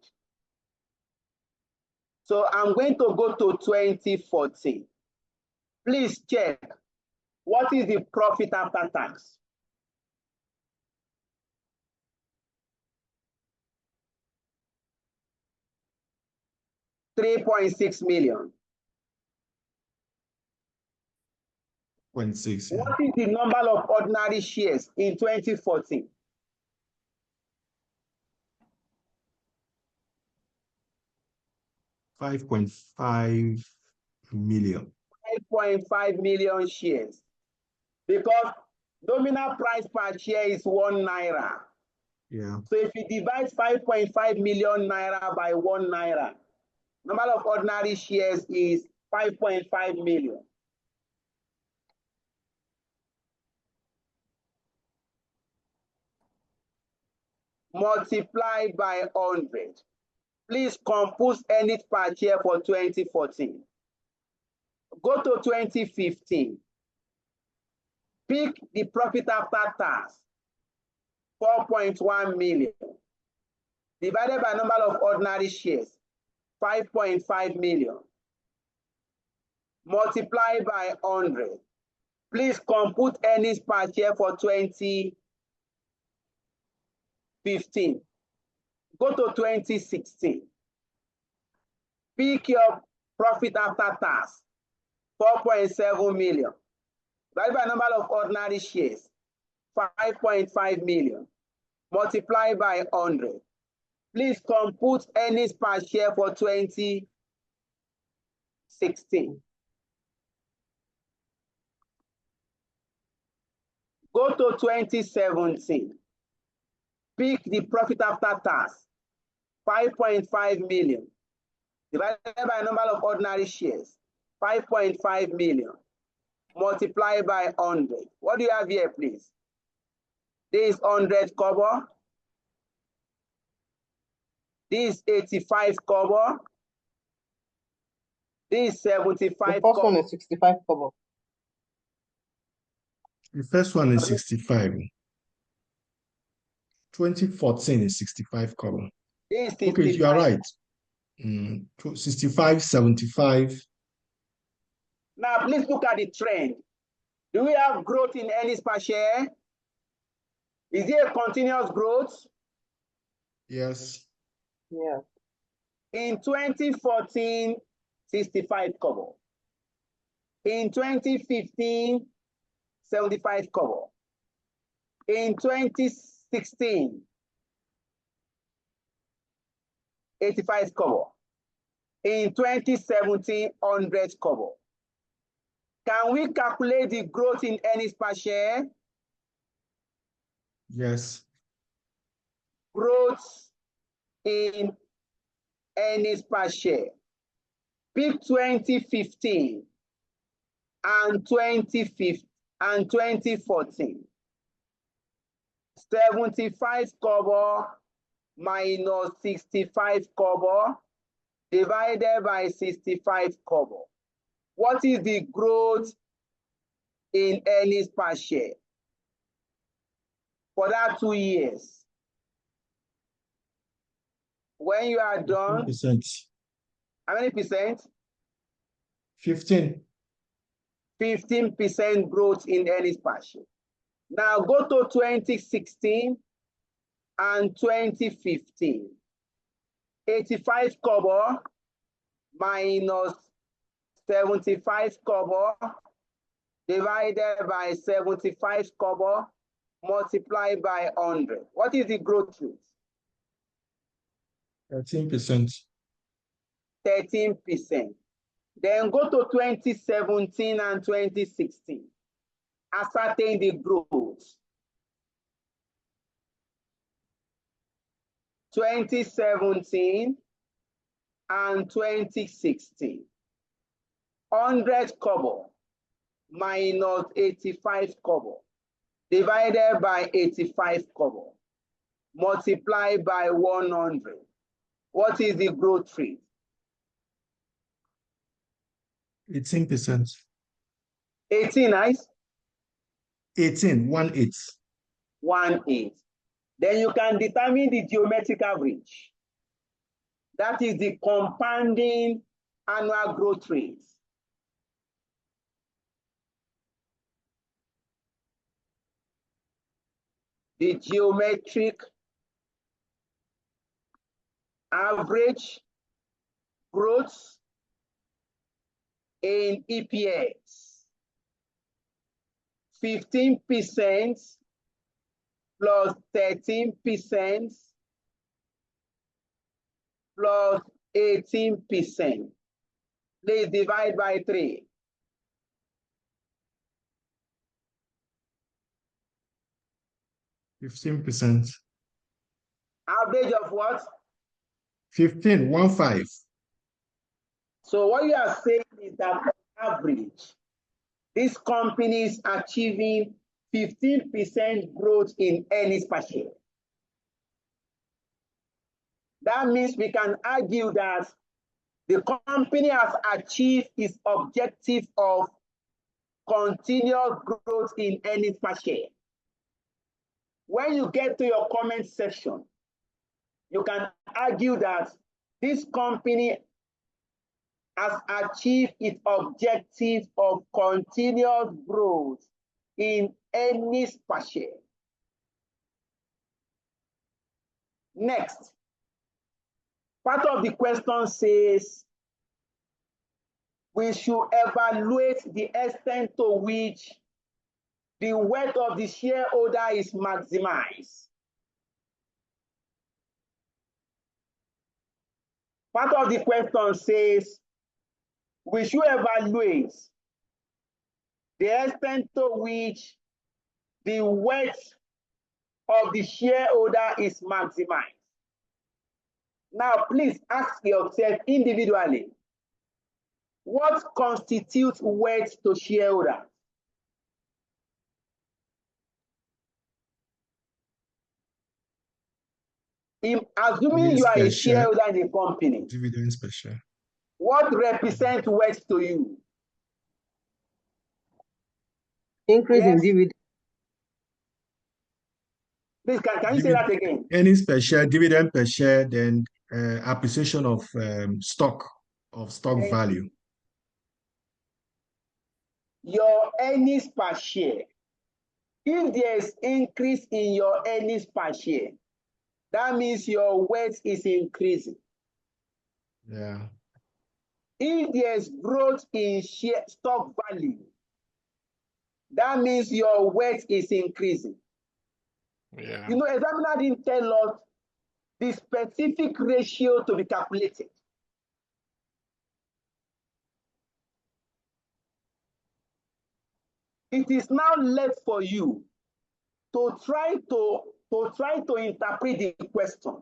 So I'm going to go to 2014. Please check, what is the profit after tax? $3.6 million. 0.6. Yeah. What is the number of ordinary shares in 2014? 5.5 million. 5.5 million shares. Because nominal price per share is 1 naira. Yeah. So if you divide 5.5 million naira by 1 naira, number of ordinary shares is 5.5 million. Multiply by 100. Please compose earnings per share for 2014. Go to 2015. Pick the profit after tax, 4.1 million, divided by number of ordinary shares, 5.5 million, multiply by 100. Please compute earnings per share for 2015. Go to 2016. Pick your profit after tax, 4.7 million. Divided by number of ordinary shares, 5.5 million. Multiply by 100. Please compute earnings per share for 2016. Go to 2017. Pick the profit after tax, 5.5 million. Divided by number of ordinary shares, 5.5 million. Multiply by 100. What do you have here, please? This is 100 kobo. This is 85 kobo. This is 75 The first kobo. one is 65 kobo. The first one is 65. 2014 is 65 kobo. This is Okay, you are right. 65, 75. Now, please look at the trend. Do we have growth in earnings per share? Is there a continuous growth? Yes. Yeah. In 2014, 65 kobo. In 2015, 75 kobo. In 2016, 85 kobo. In 2017, 100 kobo. Can we calculate the growth in earnings per share? Yes. Growth in earnings per share. Pick 2015 and 2014. 75 kobo minus 65 kobo divided by 65 kobo. What is the growth in earnings per share for that 2 years? When you are done, 15%. how many percent? 15. 15% growth in earnings per share. Now go to 2016 and 2015. 85 kobo minus 75 kobo divided by 75 kobo multiplied by 100. What is the growth rate? 13%. 13%. Then go to 2017 and 2016. Ascertain the growth. 2017 and 2016. 100 kobo minus 85 kobo divided by 85 kobo multiplied by 100. What is the growth rate? 18%. 18, nice. 18, 1/8. 1/8. Then you can determine the geometric average. That is the compounding annual growth rate. The geometric average growth in EPS. 15% plus 13% plus 18%. Please divide by 3. %. Average of what? 15, 1/5. So what you are saying is that on average, this company is achieving 15% growth in earnings per share. That means we can argue that the company has achieved its objective of continuous growth in earnings per share. When you get to your comment section, you can argue that this company has achieved its objective of continuous growth in earnings per share. Next, part of the question says we should evaluate the extent to which the wealth of the shareholder is maximized. Part of the question says we should evaluate the extent to which the wealth of the shareholder is maximized. Now, please ask yourself individually, what constitutes wealth to shareholders? Assuming you are a shareholder in a company, Dividends per share. what represents wealth to you? Increase in Yes? dividend. Please, can you say that again? Earnings per share, dividend per share, then appreciation of stock value. Your earnings per share. If there is increase in your earnings per share, that means your wealth is increasing. Yeah. If there is growth in share stock value, that means your wealth is increasing. Yeah. You know, examiner didn't tell us the specific ratio to be calculated. It is now left for you to try to interpret the question.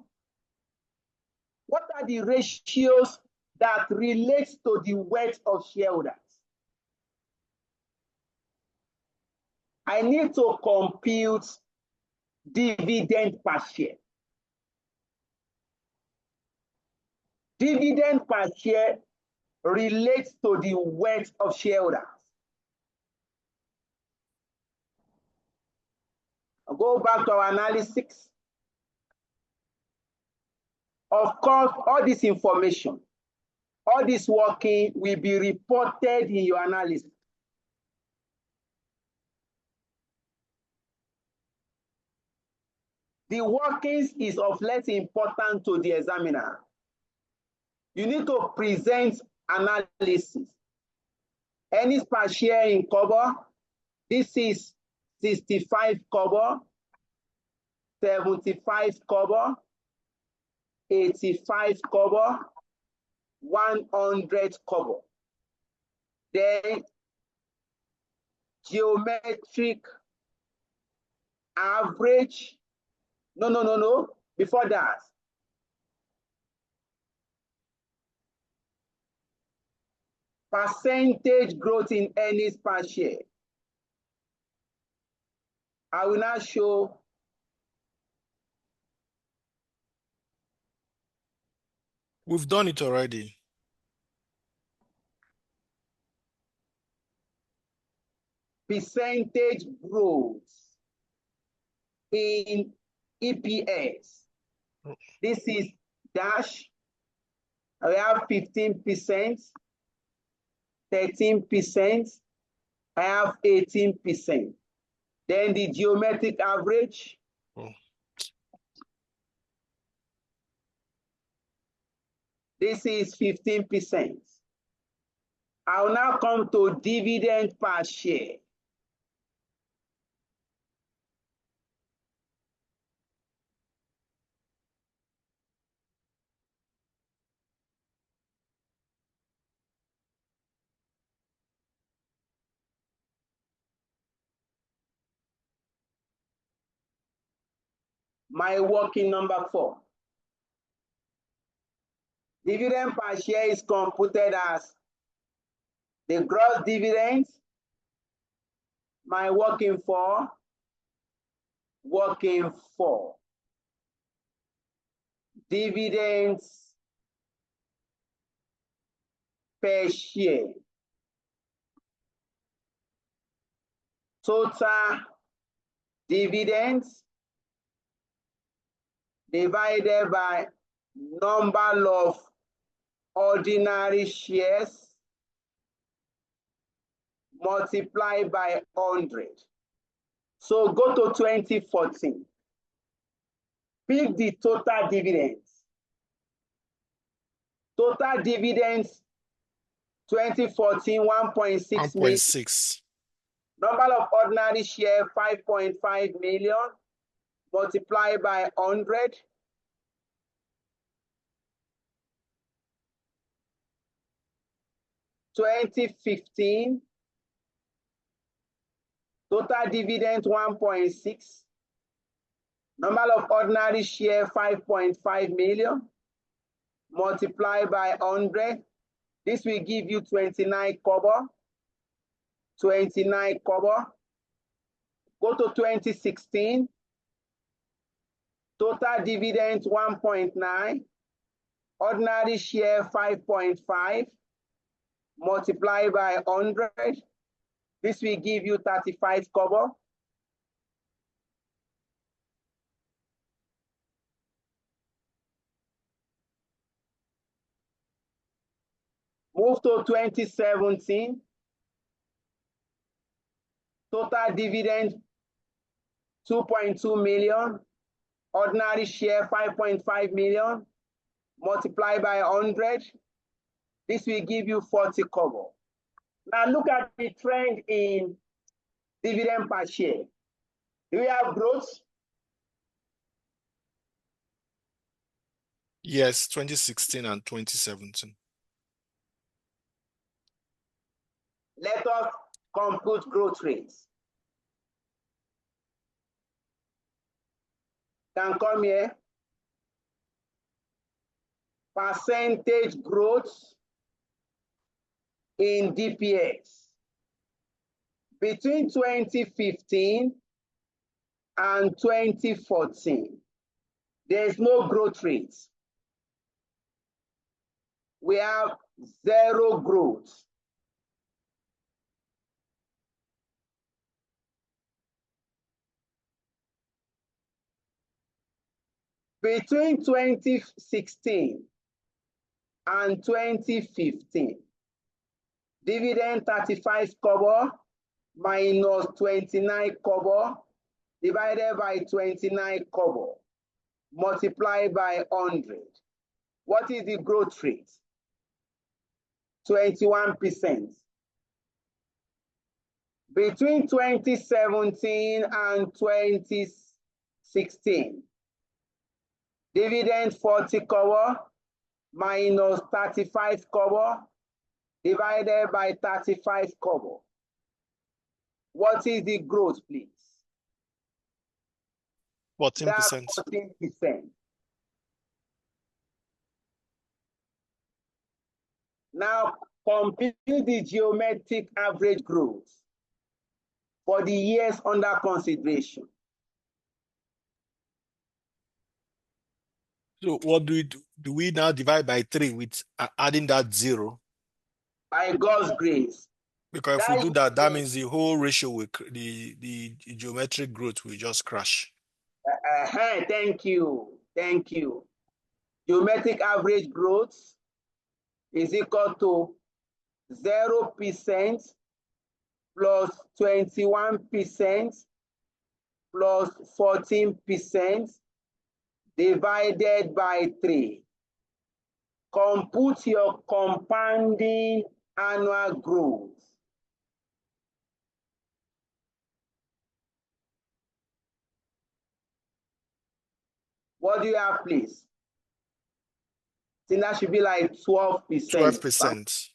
What are the ratios that relate to the wealth of shareholders? I need to compute dividend per share. Dividend per share relates to the wealth of shareholders. I'll go back to our analysis. Of course, all this information, all this working will be reported in your analysis. The workings is of less importance to the examiner. You need to present analysis. Earnings per share in kobo, this is 65 kobo, 75 kobo, 85 kobo, 100 kobo. Then geometric average. No. Before that, percentage growth in earnings per share. I will now show We've done it already. percentage growth in EPS. This is dash. We have 15%, 13%. I have 18%. Then the geometric average. Oh. This is 15%. I'll now come to dividend per share. My working number 4. Dividend per share is computed as the gross dividends, my working 4, dividends per share. total dividends divided by number of ordinary shares multiplied by 100. So go to 2014. Pick the total dividends. Total dividends 2014 1.6 million. 1.6. Number of ordinary share 5.5 million multiplied by 100. (2015) total dividend 1.6. Number of ordinary share 5.5 million multiplied by 100. This will give you 29 kobo. 29 kobo. Go to 2016. Total dividend 1.9. Ordinary share 5.5 multiplied by 100. This will give you 35 kobo. Move to 2017. Total dividend 2.2 million. Ordinary share 5.5 million multiplied by 100. This will give you 40 kobo. Now look at the trend in dividend per share. Do we have growth? Yes, 2016 and 2017. Let us compute growth rates. Can come here. Percentage growth in DPS between 2015 and 2014. There is no growth rate. We have zero growth. Between 2016 and 2015, dividend 35 kobo minus 29 kobo divided by 29 kobo multiplied by 100. What is the growth rate? 21%. Between 2017 and 2016, dividend 40 kobo minus 35 kobo divided by 35 kobo. What is the growth, please? 14%. 14%. Now compute the geometric average growth for the years under consideration. So what do we do? Do we now divide by 3 with adding that 0? By God's grace. Because if we do that, that means the whole ratio will, the geometric growth will just crash. Thank you. Thank you. Geometric average growth is equal to 0% plus 21% plus 14% divided by 3. Compute your compounding annual growth. What do you have, please? I think that should be like 12%. 12%.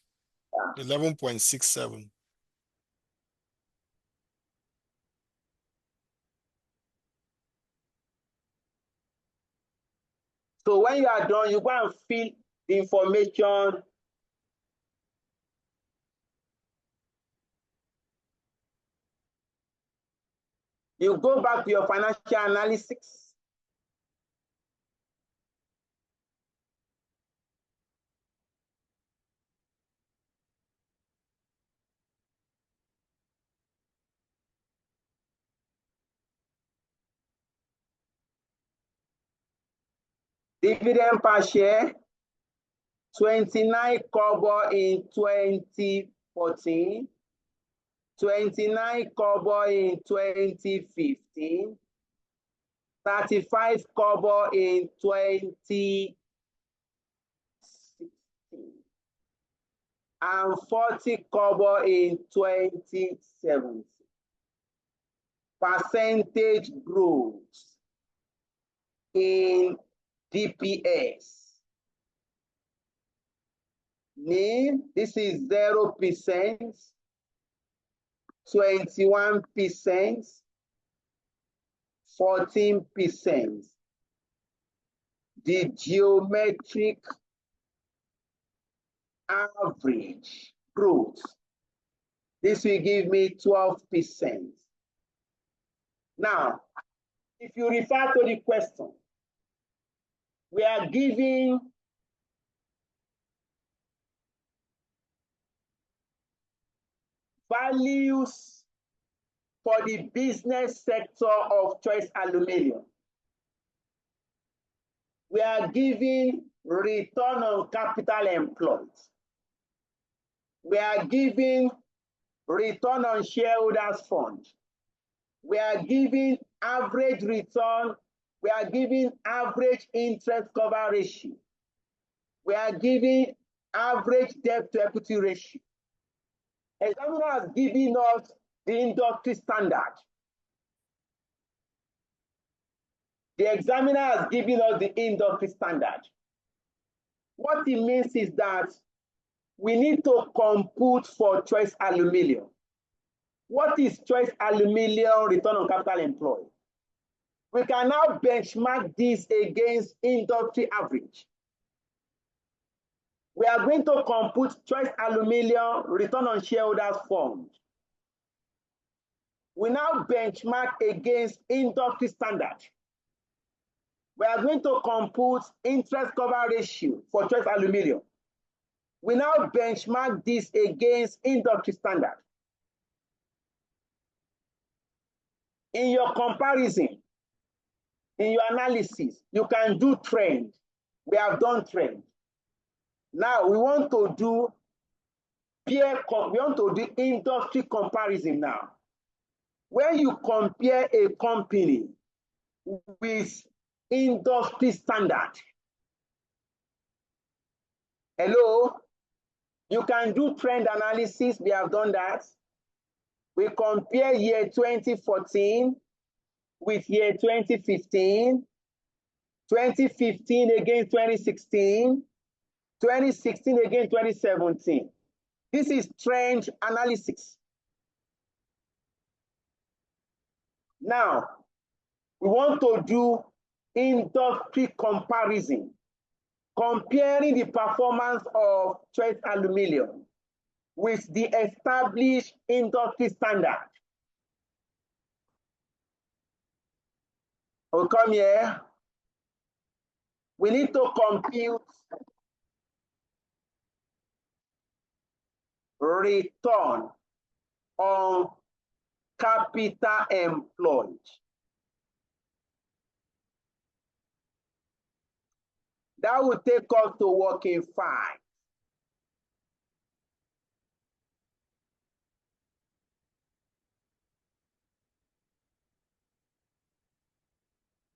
11.67. So when you are done, you go and fill the information. You go back to your financial analysis. Dividend per share, 29 kobo in 2014, 29 kobo in 2015, 35 kobo in 2016, and 40 kobo in 2017. Percentage growth in DPS. Name, this is 0%, 21%, 14%. The geometric average growth, this will give me 12%. Now, if you refer to the question, we are giving values for the business sector of Choice Aluminium. We are giving return on capital employed. We are giving return on shareholders fund. We are giving average return. We are giving average interest cover ratio. We are giving average debt to equity ratio. Examiner has given us the industry standard. The examiner has given us the industry standard. What it means is that we need to compute for Choice Aluminium. What is Choice Aluminium return on capital employed? We can now benchmark this against industry average. We are going to compute Choice Aluminium return on shareholders fund. We now benchmark against industry standard. We are going to compute interest cover ratio for Choice Aluminium. We now benchmark this against industry standard. In your comparison, in your analysis, you can do trend. We have done trend. Now we want to do industry comparison now. When you compare a company with industry standard, hello, you can do trend analysis. We have done that. We compare year 2014 with year 2015, 2015 against 2016, 2016 against 2017. This is trend analysis. Now, we want to do industry comparison, comparing the performance of Choice Aluminium with the established industry standard. We'll come here. We need to compute return on capital employed. That will take us to working 5.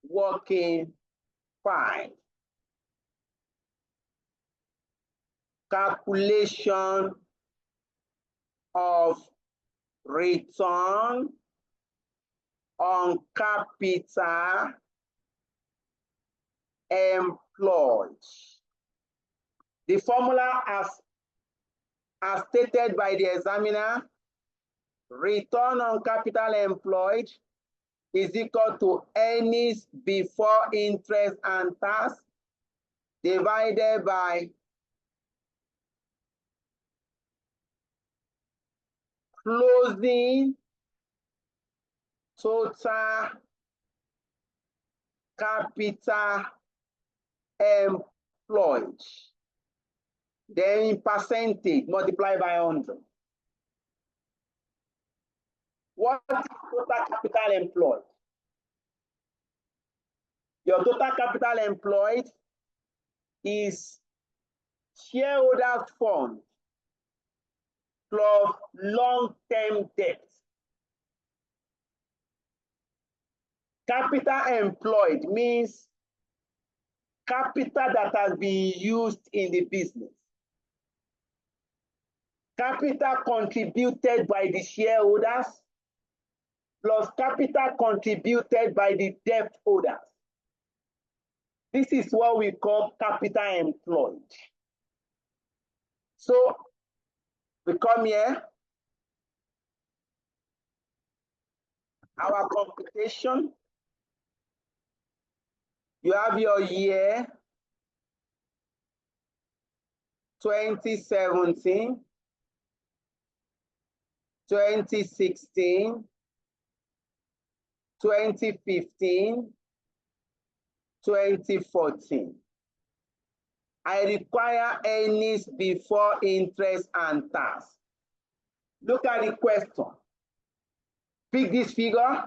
Working 5. Calculation of return on capital employed. The formula as stated by the examiner, return on capital employed is equal to earnings before interest and tax divided by closing total capital employed. Then in percentage, multiply by 100. What is total capital employed? Your total capital employed is shareholders fund plus long-term debt. Capital employed means capital that has been used in the business. Capital contributed by the shareholders plus capital contributed by the debt holders. This is what we call capital employed. So we come here, our computation, you have your year 2017, 2016, 2015, 2014. I require earnings before interest and tax. Look at the question. Pick this figure,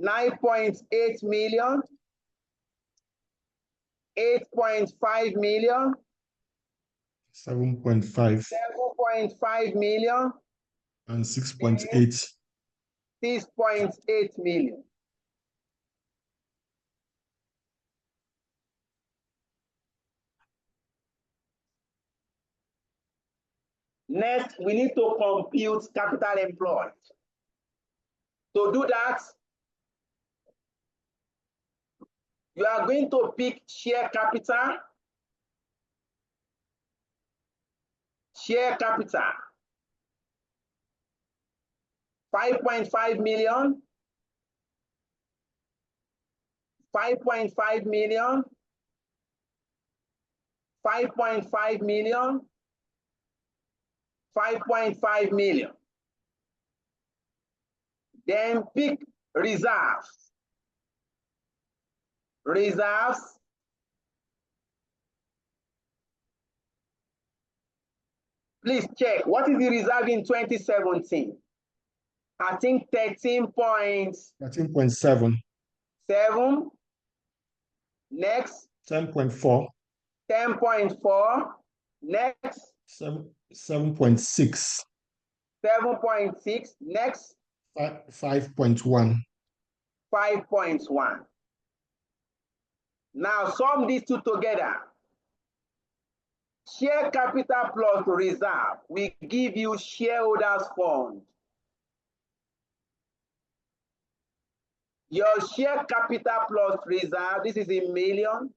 9.8 million, 8.5 million, 7.5 7.5 million, and 6.8. 6.8 million. Next, we need to compute capital employed. To do that, you are going to pick share capital. Share capital. 5.5 million. 5.5 million. 5.5 million. 5.5 million. Then pick reserves. Reserves. Please check. What is the reserve in 2017? I think 13.7. 7. Next. 10.4. 10.4. Next. 7.6. 7.6. Next. 5.1. 5.1. Now sum these two together. Share capital plus reserve will give you shareholders fund. Your share capital plus reserve, this is a million.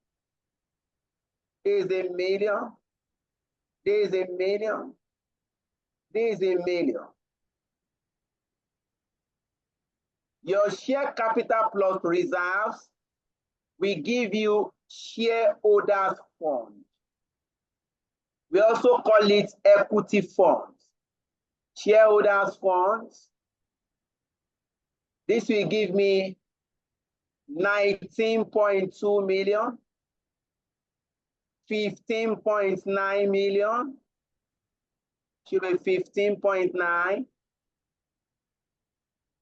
This is a million. This is a million. This is a million. Your share capital plus reserves will give you shareholders fund. We also call it equity funds. Shareholders funds. This will give me 19.2 million, 15.9 million, should be 15.9.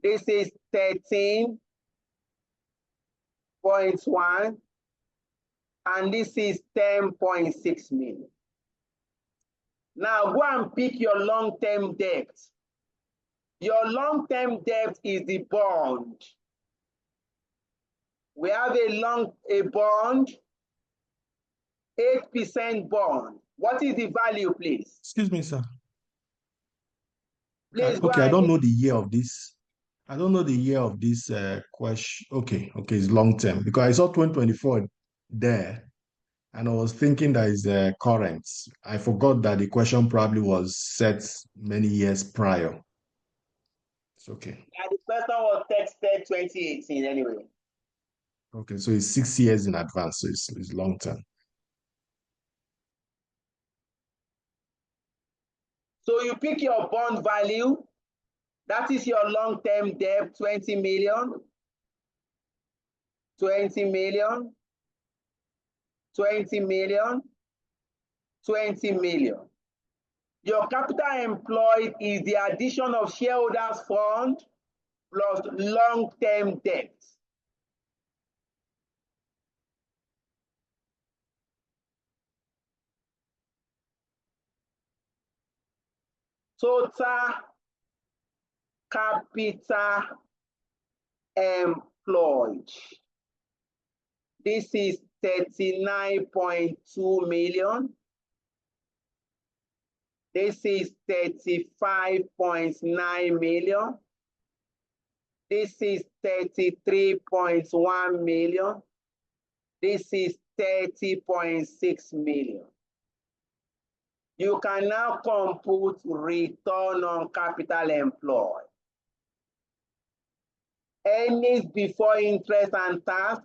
This is 13.1, and this is 10.6 million. Now go and pick your long-term debt. Your long-term debt is the bond. We have a bond, 8% bond. What is the value, please? Excuse me, sir. Please go okay, ahead. I don't know the year of this. I don't know the year of this question. Okay, it's long term because I saw 2024 there, and I was thinking that is current. I forgot that the question probably was set many years prior. It's okay. Yeah, the person was texted 2018 anyway. Okay, so it's 6 years in advance, so it's long term. So you pick your bond value. That is your long-term debt, 20 million, 20 million, 20 million, 20 million. Your capital employed is the addition of shareholders fund plus long-term debt. total capital employed. This is 39.2 million. This is 35.9 million. This is 33.1 million. This is 30.6 million. You can now compute return on capital employed. Earnings before interest and tax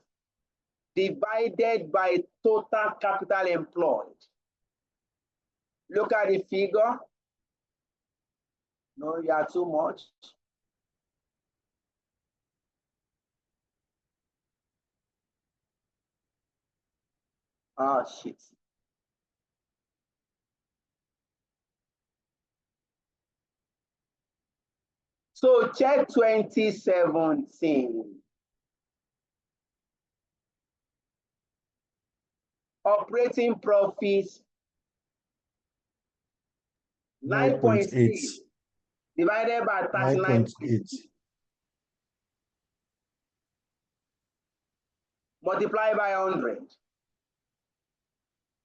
divided by total capital employed. Look at the figure. No, you are too much. Oh, shit. So check 2017. Operating profits 9.8 divided by 39.8 multiplied by 100.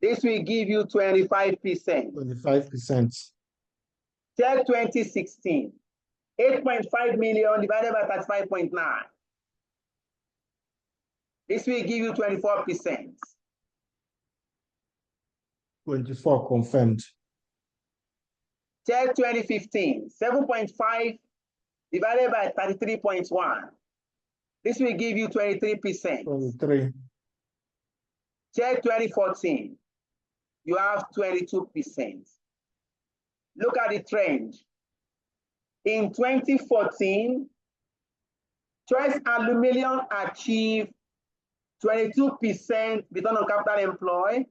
This will give you 25%. 25%. Check 2016. 8.5 million divided by 35.9. This will give you 24%. 24 confirmed. Check 2015. 7.5 divided by 33.1. This will give you 23%. 23. Check 2014. You have 22%. Look at the trend. In 2014, Choice Aluminium achieved 22% return on capital employed.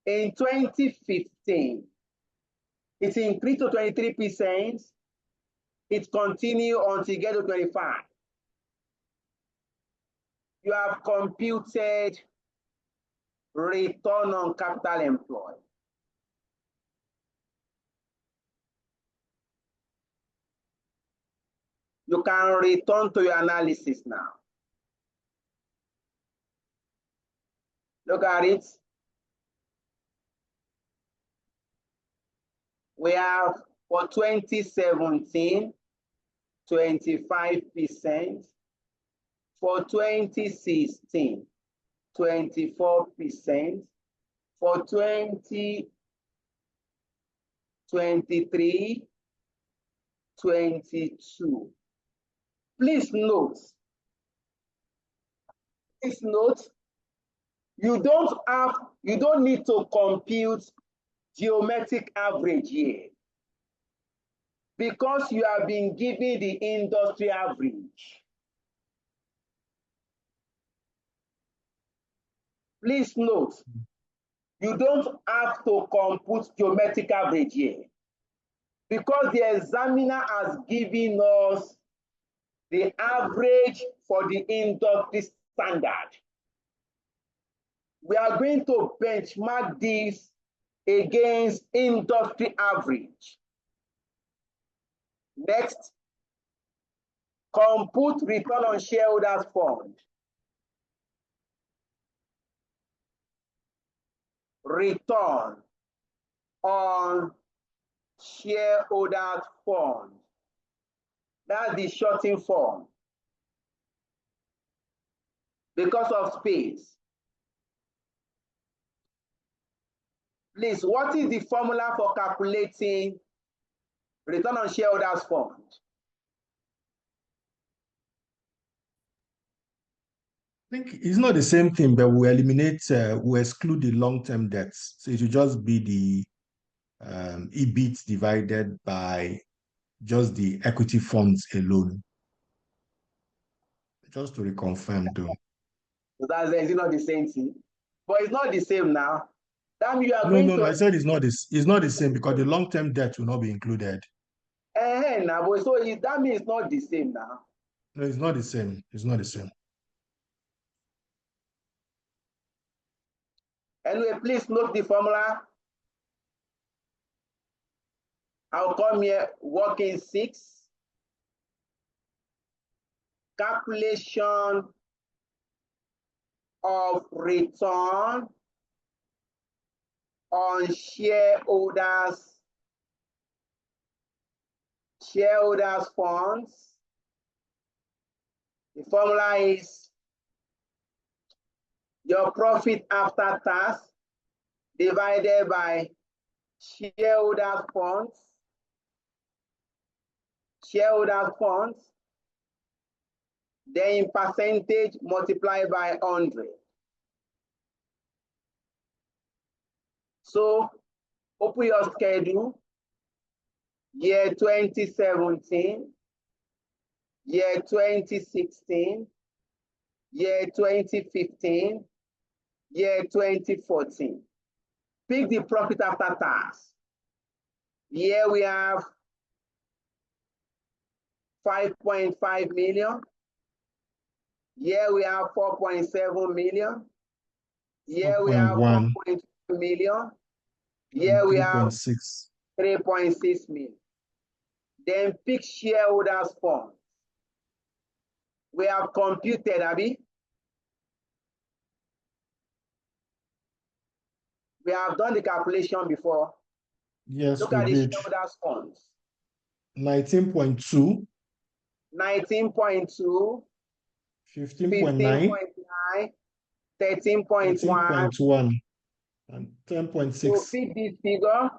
In 2015, it increased to 23%. It continued until it gets to 25. You have computed return on capital employed. You can return to your analysis now. Look at it. We have for 2017, 25%. For 2016, 24%. For 2023, 22. Please note, you don't need to compute geometric average here because you have been given the industry average. Please note, you don't have to compute geometric average here because the examiner has given us the average for the industry standard. We are going to benchmark this against industry average. Next, compute return on shareholders fund. Return on shareholders fund. That's the shorting form. Because of space. Please, what is the formula for calculating return on shareholders fund? I think it's not the same thing, but we eliminate, we exclude the long-term debts. So it should just be the EBIT divided by just the equity funds alone. Just to reconfirm, though. So that's not the same thing, but it's not the same now. That means you are No. I said it's not the same because the long-term debt will not be included. Now, but so that means it's not the same now. No, it's not the same. It's not the same. Anyway, please note the formula. I'll come here, working 6. Calculation of return on shareholders funds. The formula is your profit after tax divided by shareholders funds, then in percentage multiplied by 100. So open your schedule, year 2017, year 2016, year 2015, year 2014. Pick the profit after tax. Here we have 5.5 million. Here we have 4.7 million. Here we have 1.2 million. Here we have 3.6 million. Then pick shareholders funds. We have computed, Abby. We have done the calculation before. Yes, look we at the did. shareholders funds. 19.2, 19.2, 15.9, 15.9, 13.1. 13.1, and So 10.6. pick this figure.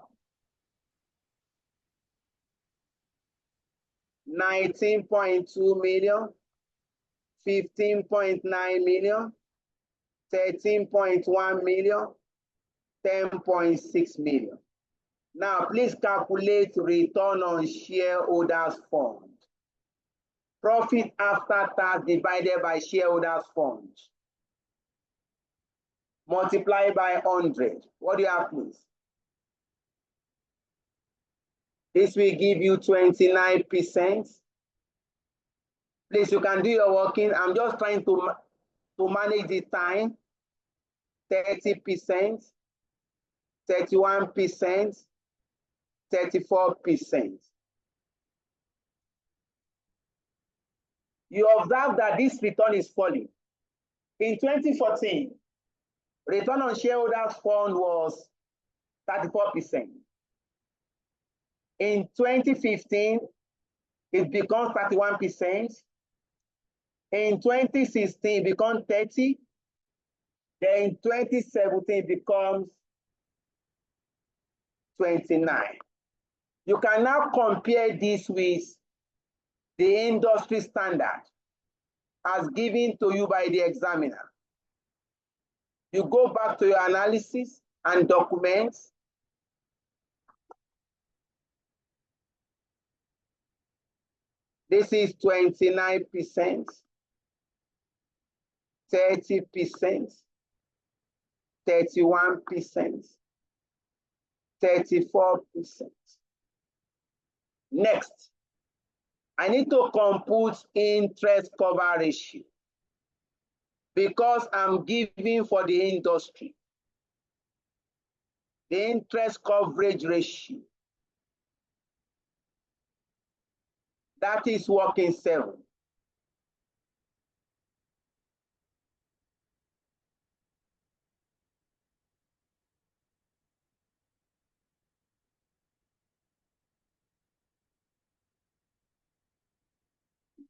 19.2 million, 15.9 million, 13.1 million, 10.6 million. Now, please calculate return on shareholders fund. Profit after tax divided by shareholders fund. Multiply by 100. What do you have, please? This will give you 29%. Please, you can do your working. I'm just trying to manage the time. 30%, 31%, 34%. You observe that this return is falling. In 2014, return on shareholders fund was 34%. In 2015, it becomes 31%. In 2016, it becomes 30%. Then in 2017, it becomes 29%. You can now compare this with the industry standard as given to you by the examiner. You go back to your analysis and documents. This is 29%, 30%, 31%, 34%. Next, I need to compute interest cover ratio because I'm giving for the industry. The interest coverage ratio. That is working 7.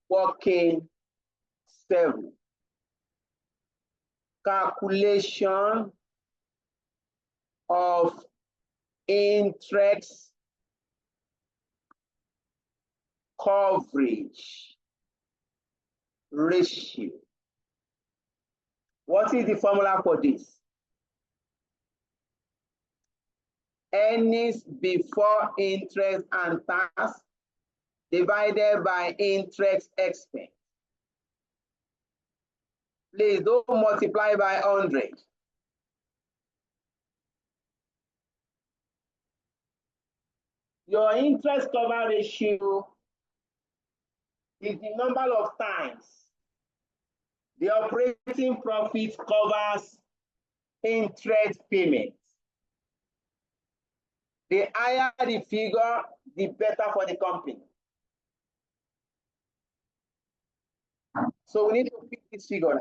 Working 7. Calculation of interest coverage ratio. What is the formula for this? Earnings before interest and tax divided by interest expense. Please don't multiply by 100. Your interest cover ratio is the number of times the operating profit covers interest payments. The higher the figure, the better for the company. So we need to pick this figure.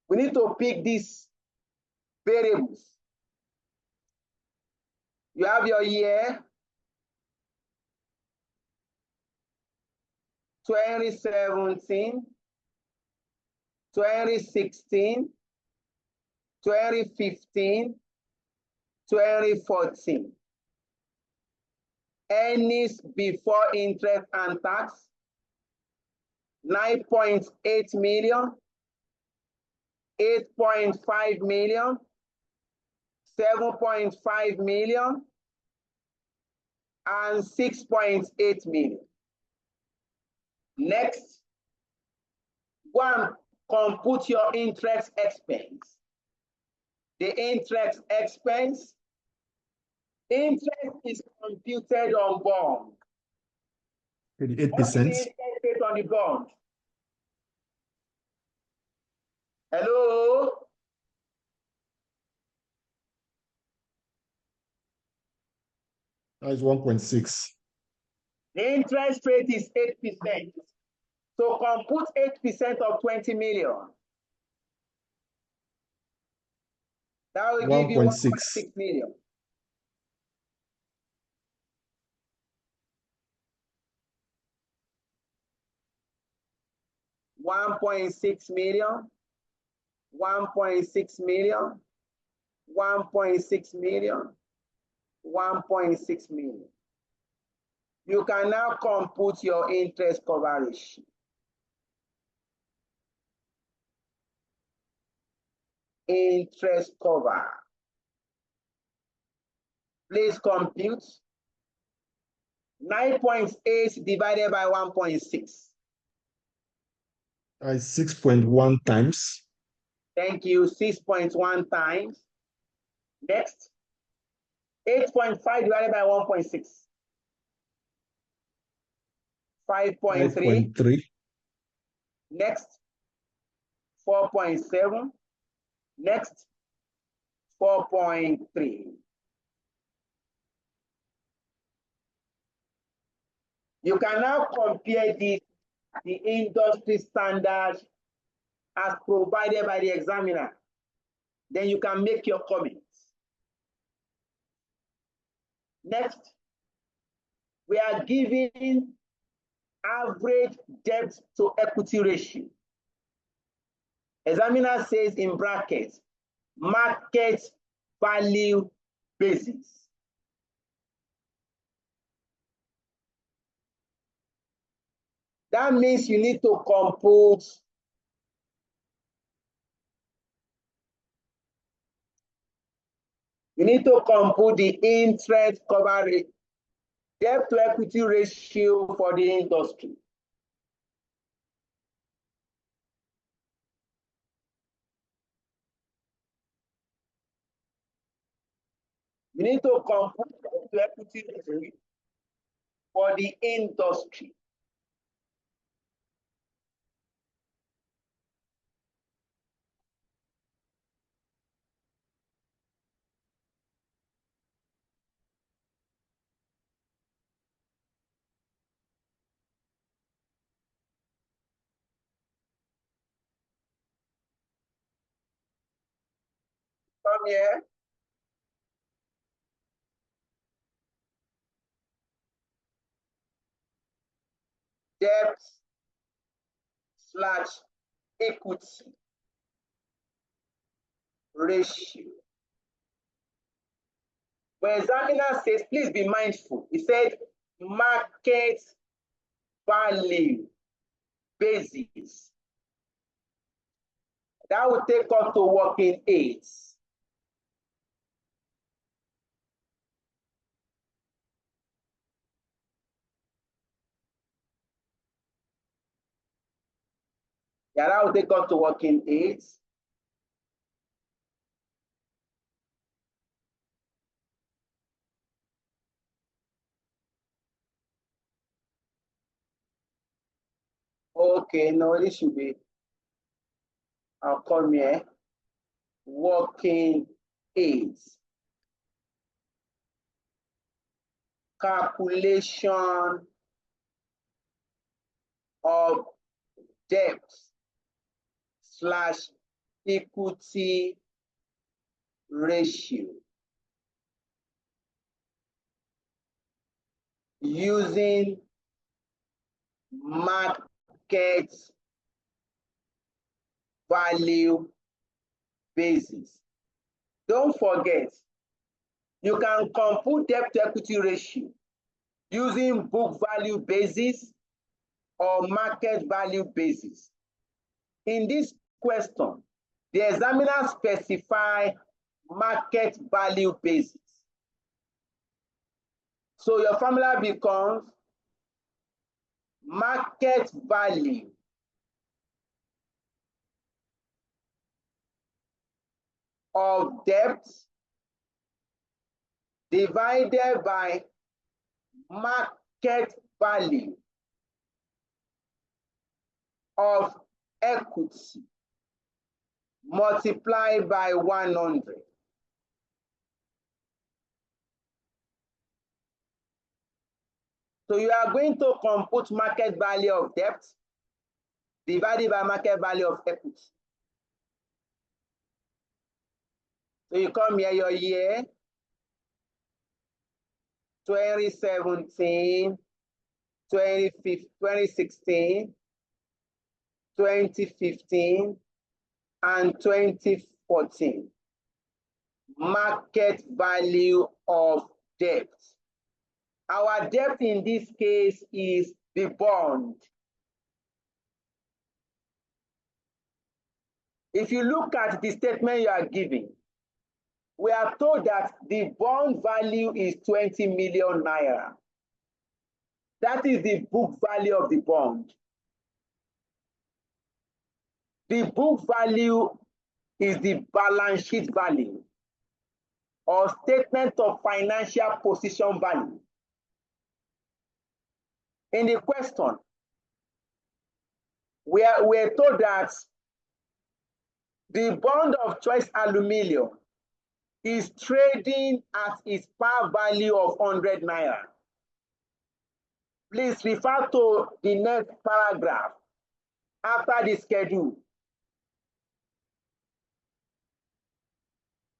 We need to pick these variables. You have your year, 2017, 2016, 2015, 2014. Earnings before interest and tax, 9.8 million, 8.5 million, 7.5 million, and 6.8 million. Next, one, compute your interest expense. The interest expense, interest is computed on bond. 38%. What is the interest rate on the bond? Hello? That is 1.6. The interest rate is 8%. So compute 8% of 20 million. That will give you 1.6 million. $1.6 million, 1.6 million, 1.6 million, 1.6 million. You can now compute your interest coverage. Interest cover. Please compute 9.8 divided by 1.6. 6.1 times. Thank you, 6.1 times. Next, 8.5 divided by 1.6. 5.3. Next, 4.7. Next, 4.3. You can now compare the industry standard as provided by the examiner. Then you can make your comments. Next, we are giving average debt to equity ratio. Examiner says in brackets, market value basis. That means you need to compute the interest coverage, debt to equity ratio for the industry. You need to compute debt to equity ratio for the industry. Come here. Debt / equity ratio. When examiner says, please be mindful, he said market value basis. That will take us to working aids. Yeah, that will take us to working aids. Okay, no, this should be, I'll come here, working aids. calculation of debt / equity ratio using market value basis. Don't forget, you can compute debt to equity ratio using book value basis or market value basis. In this question, the examiner specify market value basis. So your formula becomes market value of debt divided by market value of equity multiplied by 100. So you are going to compute market value of debt divided by market value of equity. So you come here, your year 2017, 2016, 2015, and 2014. Market value of debt. Our debt in this case is the bond. If you look at the statement you are giving, we are told that the bond value is 20 million naira. That is the book value of the bond. The book value is the balance sheet value or statement of financial position value. In the question, we are told that the bond of Choice Aluminium is trading at its par value of 100 naira. Please refer to the next paragraph after the schedule.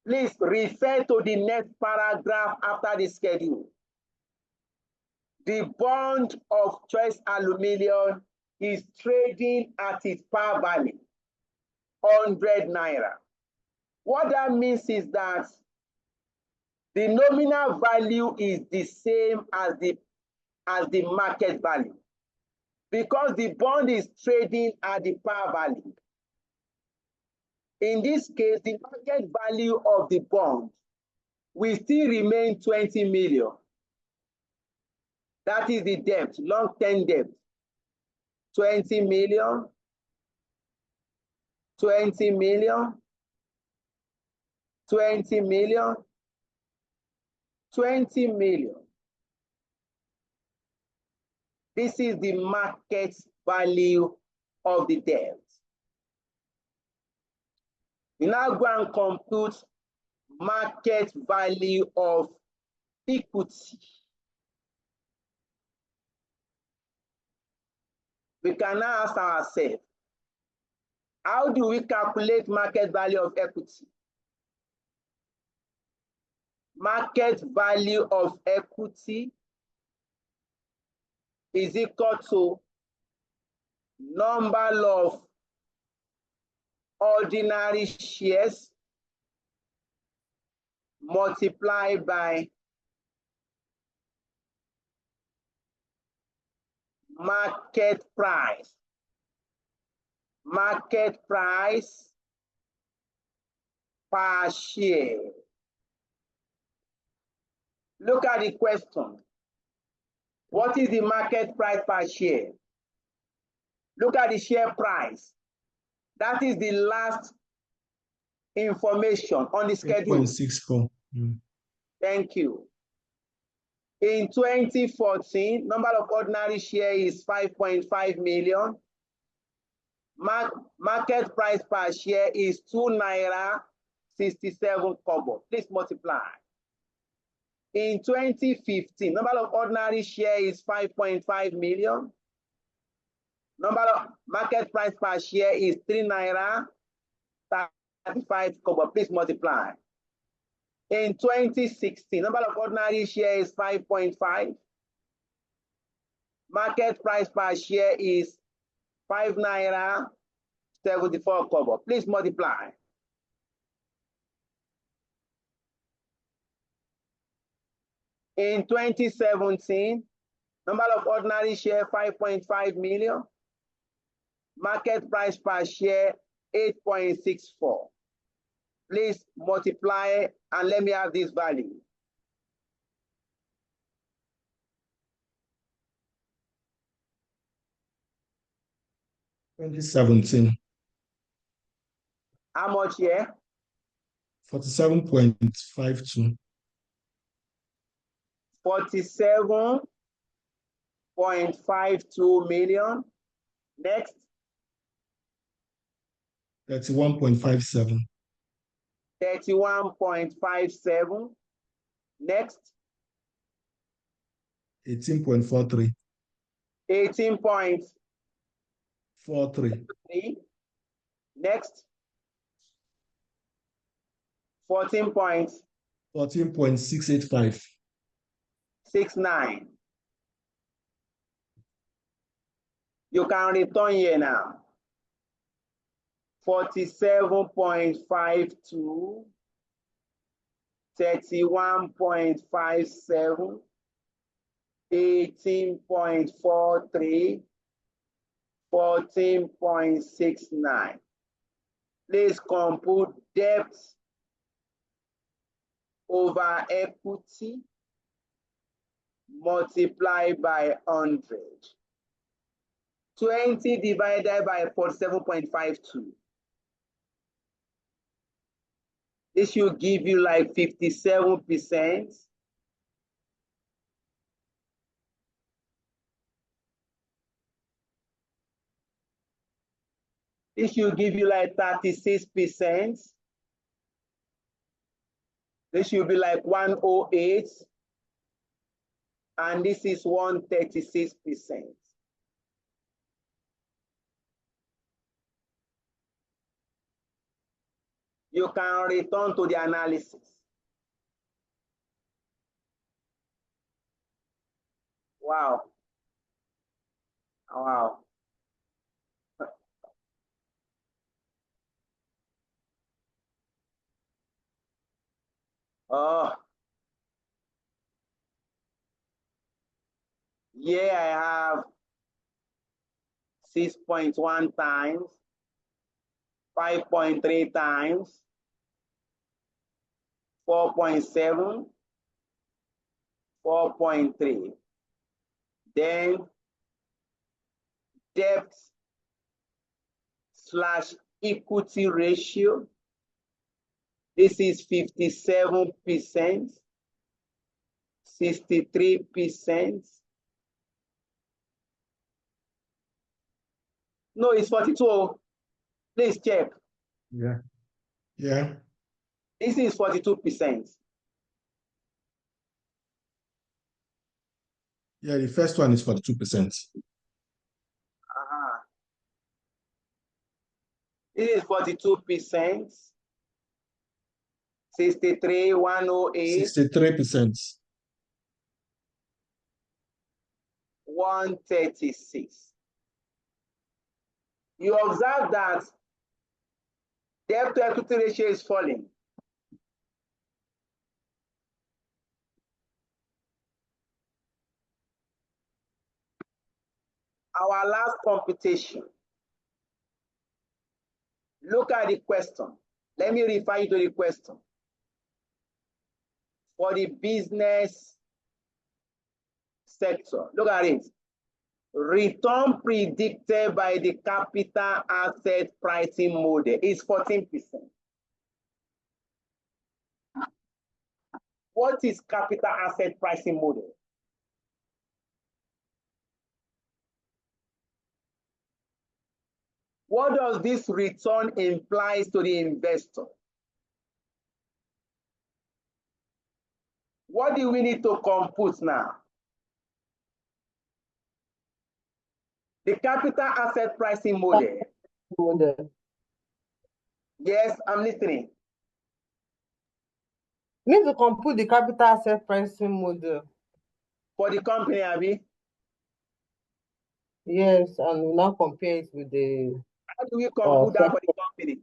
Please refer to the next paragraph after the schedule. The bond of Choice Aluminium is trading at its par value, 100 naira. What that means is that the nominal value is the same as the market value because the bond is trading at the par value. In this case, the market value of the bond will still remain 20 million. That is the debt, long-term debt. 20 million, 20 million, 20 million, 20 million. This is the market value of the debt. We now go and compute market value of equity. We can now ask ourselves, how do we calculate market value of equity? Market value of equity is equal to number of ordinary shares multiplied by market price. Market price per share. Look at the question. What is the market price per share? Look at the share price. That is the last information on the schedule. 8.64. Thank you. In 2014, number of ordinary shares is 5.5 million. Market price per share is 2 naira 67 kobo. Please multiply. In 2015, number of ordinary share is 5.5 million. Number of market price per share is 3 naira 35 kobo. Please multiply. In 2016, number of ordinary share is 5.5. Market price per share is 5 naira 74 kobo. Please multiply. In 2017, number of ordinary share 5.5 million. Market price per share 8.64. Please multiply and let me have this value. $2017. How much here? 47.52. 47.52 million. Next. 31.57. 31.57. Next. 18.43. 18.43. Next. 14.685. 69. You can return here now. 47.52, 31.57, 18.43, 14.69. Please compute debt over equity multiplied by 100. 20 divided by 47.52. This should give you like 57%. This should give you like 36%. This should be like 108. And this is 136%. You can return to the analysis. Wow. Wow. Oh. Yeah, I have 6.1 times, 5.3 times, 4.7, 4.3. Then debt slash equity ratio. This is 57%, 63%. No, it's 42. Please check. Yeah. Yeah. This is 42%. Yeah, the first one is 42%. This is 42%. 63, 108. 63%. 136. You observe that debt to equity ratio is falling. Our last computation. Look at the question. Let me refer you to the question. For the business sector, look at it. Return predicted by the capital asset pricing model is 14%. What is capital asset pricing model? What does this return implies to the investor? What do we need to compute now? The capital asset pricing model. Yes, I'm listening. Need to compute the capital asset pricing model. For the company, Abby? Yes, and we now compare it with the. How do we compute that for the company?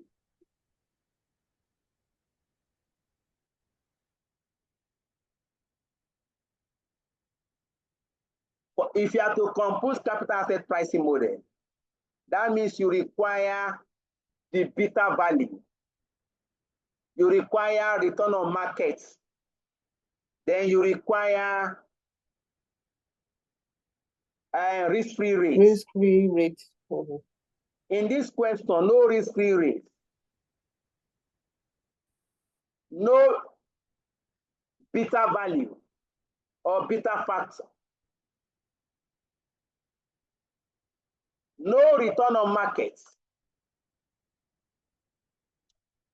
If you have to compute capital asset pricing model, that means you require the beta value. You require return on market. Then you require risk-free rate. Risk-free rate. In this question, no risk-free rate. No beta value or beta factor. No return on market.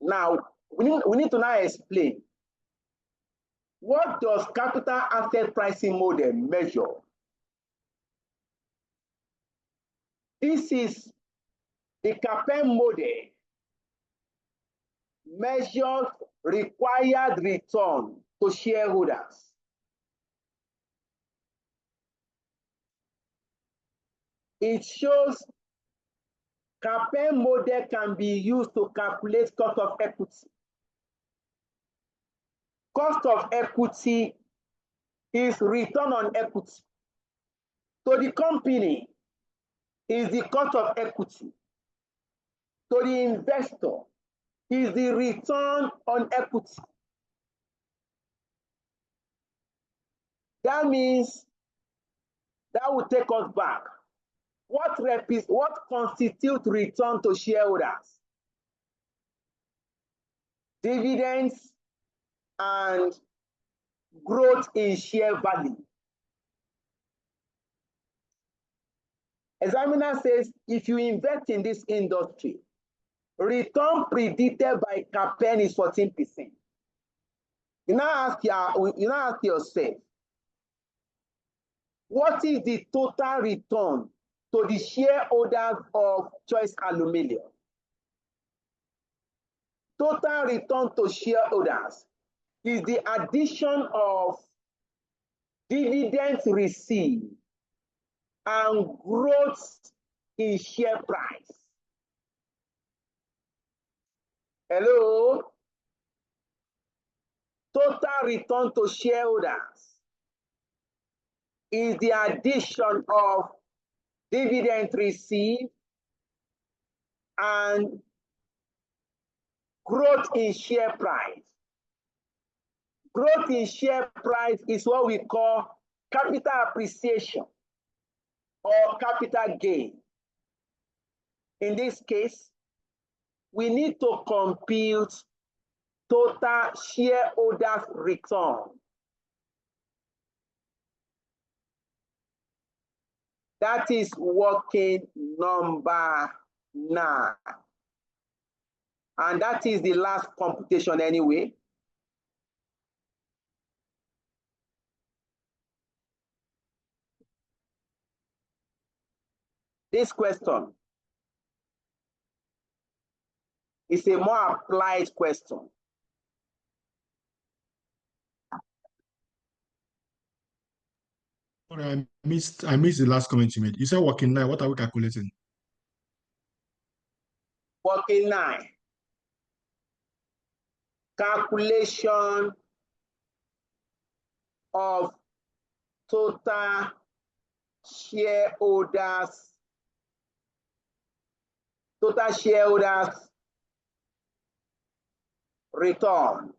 Now, we need to now explain, what does capital asset pricing model measure? This is the CAPM model measures required return to shareholders. It shows CAPM model can be used to calculate cost of equity. Cost of equity is return on equity. To the company is the cost of equity. To the investor is the return on equity. That means that will take us back. What constitutes return to shareholders? Dividends and growth in share value. Examiner says, if you invest in this industry, return predicted by CAPM is 14%. You now ask yourself, what is the total return to the shareholders of Choice Aluminium? Total return to shareholders is the addition of dividends received and growth in share price. Hello? Total return to shareholders is the addition of dividend received and growth in share price. Growth in share price is what we call capital appreciation or capital gain. In this case, we need to compute total shareholders return. That is working number 9. And that is the last computation anyway. This question is a more applied question. I missed the last comment you made. You said working 9. What are we calculating? Working 9. Calculation of total shareholders return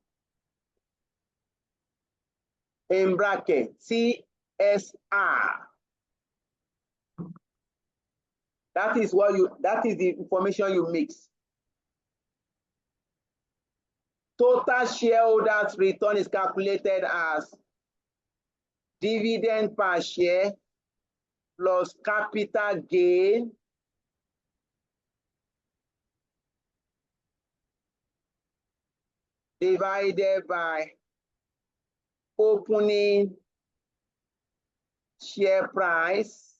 in bracket CSR. That is the information you mix. Total shareholders return is calculated as dividend per share plus capital gain divided by opening share price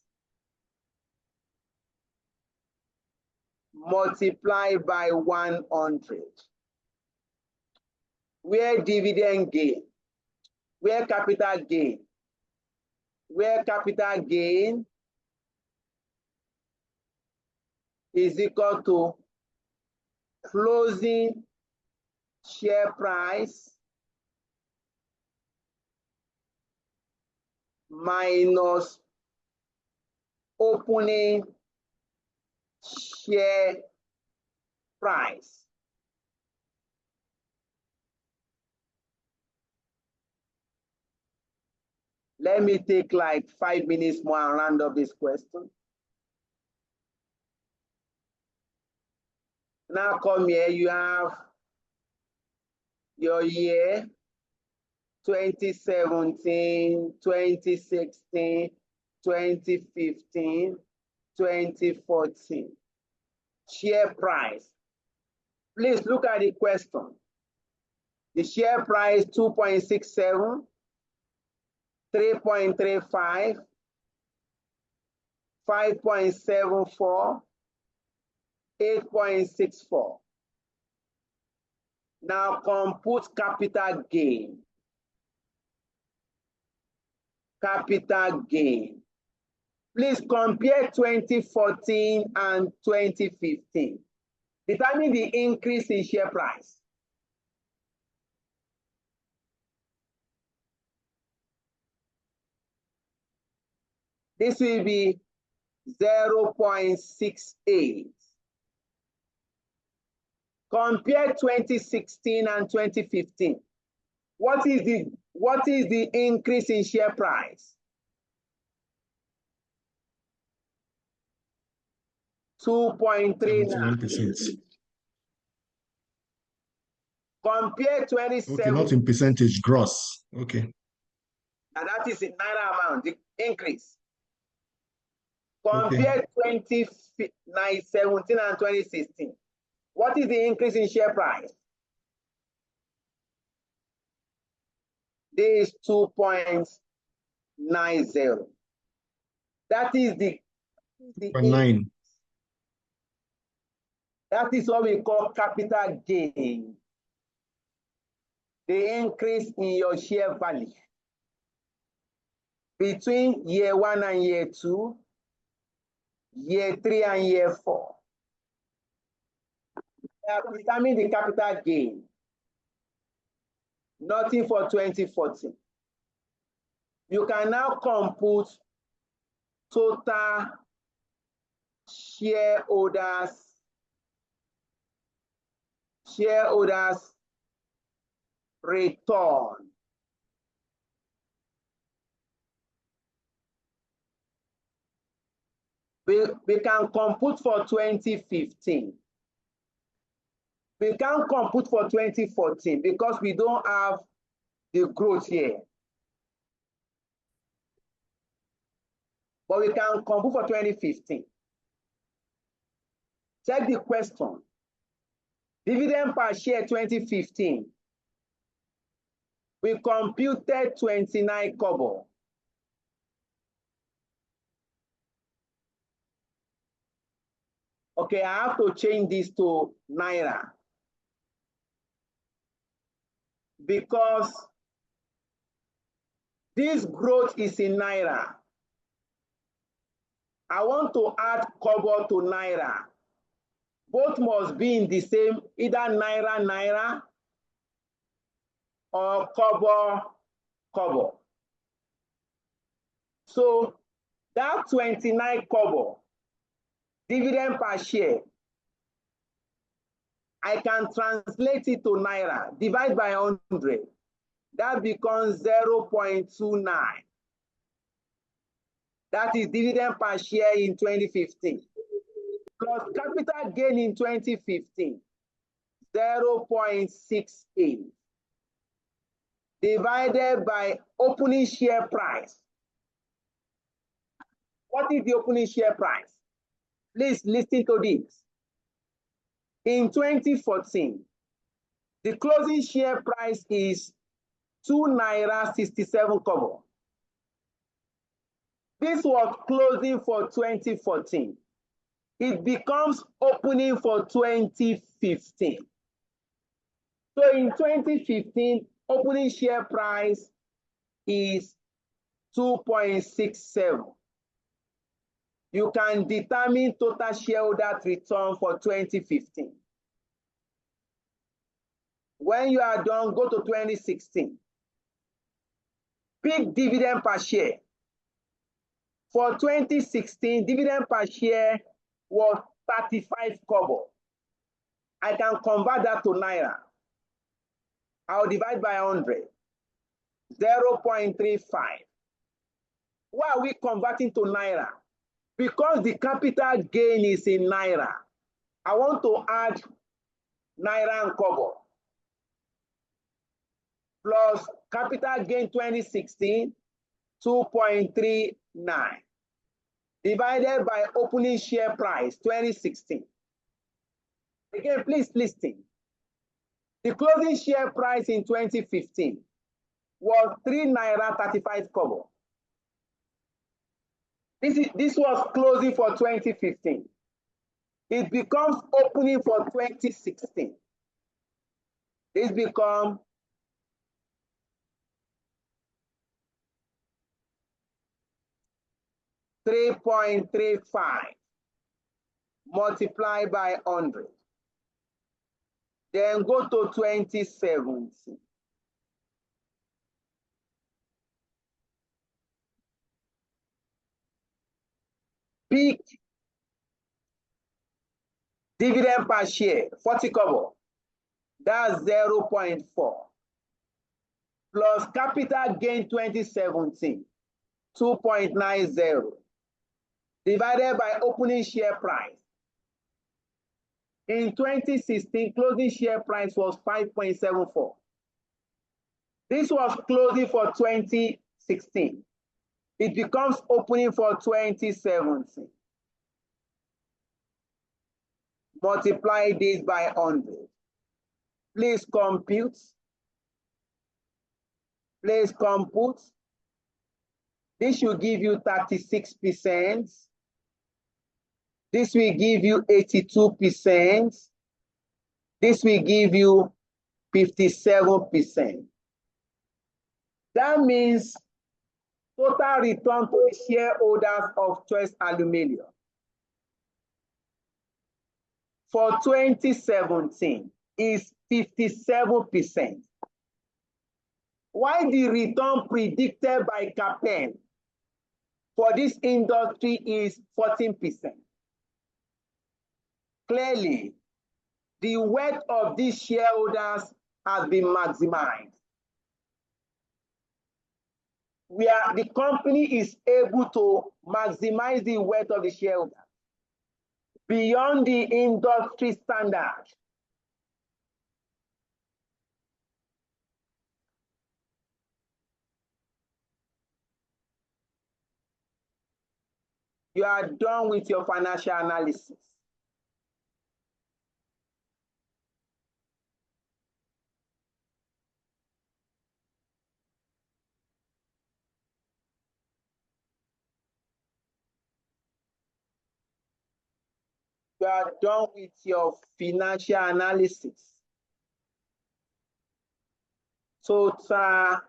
multiplied by 100. Where dividend gain, where capital gain, where capital gain is equal to closing share price minus opening share price. Let me take like 5 minutes more and round up this question. Now come here, you have your year 2017, 2016, 2015, 2014. Share price. Please look at the question. The share price 2.67, 3.35, 5.74, 8.64. Now compute capital gain. Capital gain. Please compare 2014 and 2015. Determine the increase in share price. This will be 0.68. Compare 2016 and 2015. What is the increase in share price? 2.39. Compare 27. Okay, not in percentage, gross. Okay. And that is in naira amount, the increase. Compare 2017 and 2016. What is the increase in share price? This is 2.90. That is the 0.9. That is what we call capital gain. The increase in your share value between year 1 and year 2, year 3 and year 4. Determine the capital gain. Nothing for 2014. You can now compute total shareholders return. We can compute for 2015. We can't compute for 2014 because we don't have the growth here. But we can compute for 2015. Check the question. Dividend per share 2015. We computed 29 kobo. Okay, I have to change this to naira because this growth is in naira. I want to add kobo to naira. Both must be in the same, either naira or kobo. So that 29 kobo dividend per share, I can translate it to naira, divide by 100. That becomes 0.29. That is dividend per share in 2015. Plus capital gain in 2015, 0.68. Divided by opening share price. What is the opening share price? Please listen to this. In 2014, the closing share price is naira 67 kobo. This was closing for 2014. It becomes opening for 2015. So in 2015, opening share price is 2.67. You can determine total shareholder return for 2015. When you are done, go to 2016. Pick dividend per share. For 2016, dividend per share was 35 kobo. I can convert that to naira. I'll divide by 100. 0.35. Why are we converting to naira? Because the capital gain is in naira. I want to add naira and kobo. Plus capital gain 2016, 2.39. Divided by opening share price 2016. Again, please listen. The closing share price in 2015 was 3 naira 35 kobo. This was closing for 2015. It becomes opening for 2016. This becomes 3.35 multiplied by 100. Then go to 2017. Peak dividend per share, 40 kobo. That's 0.4. Plus capital gain 2017, 2.90. Divided by opening share price. In 2016, closing share price was 5.74. This was closing for 2016. It becomes opening for 2017. Multiply this by 100. Please compute. Please compute. This should give you 36%. This will give you 82%. This will give you 57%. That means total return to the shareholders of Choice Aluminium for 2017 is 57%. While the return predicted by CAPEN for this industry is 14%. Clearly, the wealth of these shareholders has been maximized. Where the company is able to maximize the wealth of the shareholders beyond the industry standard. You are done with your financial analysis. You are done with your financial analysis. Total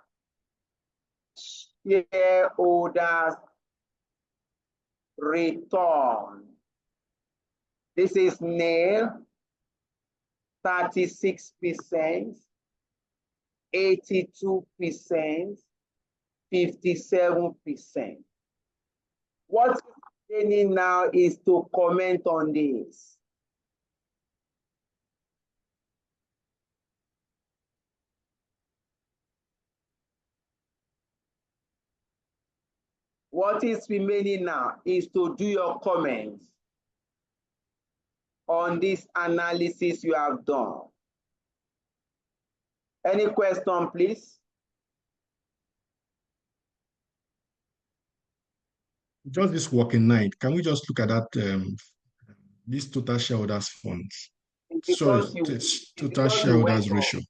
shareholders return. This is nil, 36%, 82%, 57%. What remaining now is to comment on this. What is remaining now is to do your comments on this analysis you have done. Any question, please? Just this working night, can we just look at that, this total shareholders funds? Sorry, total shareholders ratio.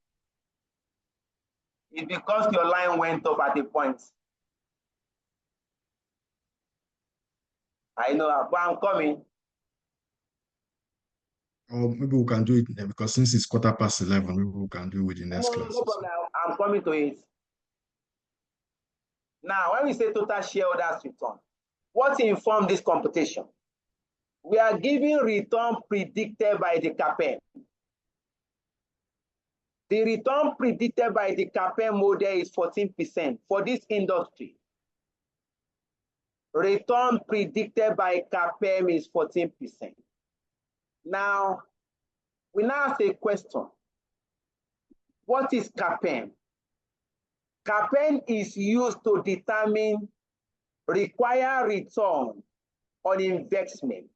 It's because your line went up at a point. I know, but I'm coming. Or maybe we can do it because since it's 11:15, maybe we can do it with the next class. No problem. I'm coming to it. Now, when we say total shareholders return, what informed this computation? We are giving return predicted by the CAPM. The return predicted by the CAPM model is 14% for this industry. Return predicted by CAPM is 14%. Now, we now ask a question. What is CAPM? CAPM is used to determine required return on investment.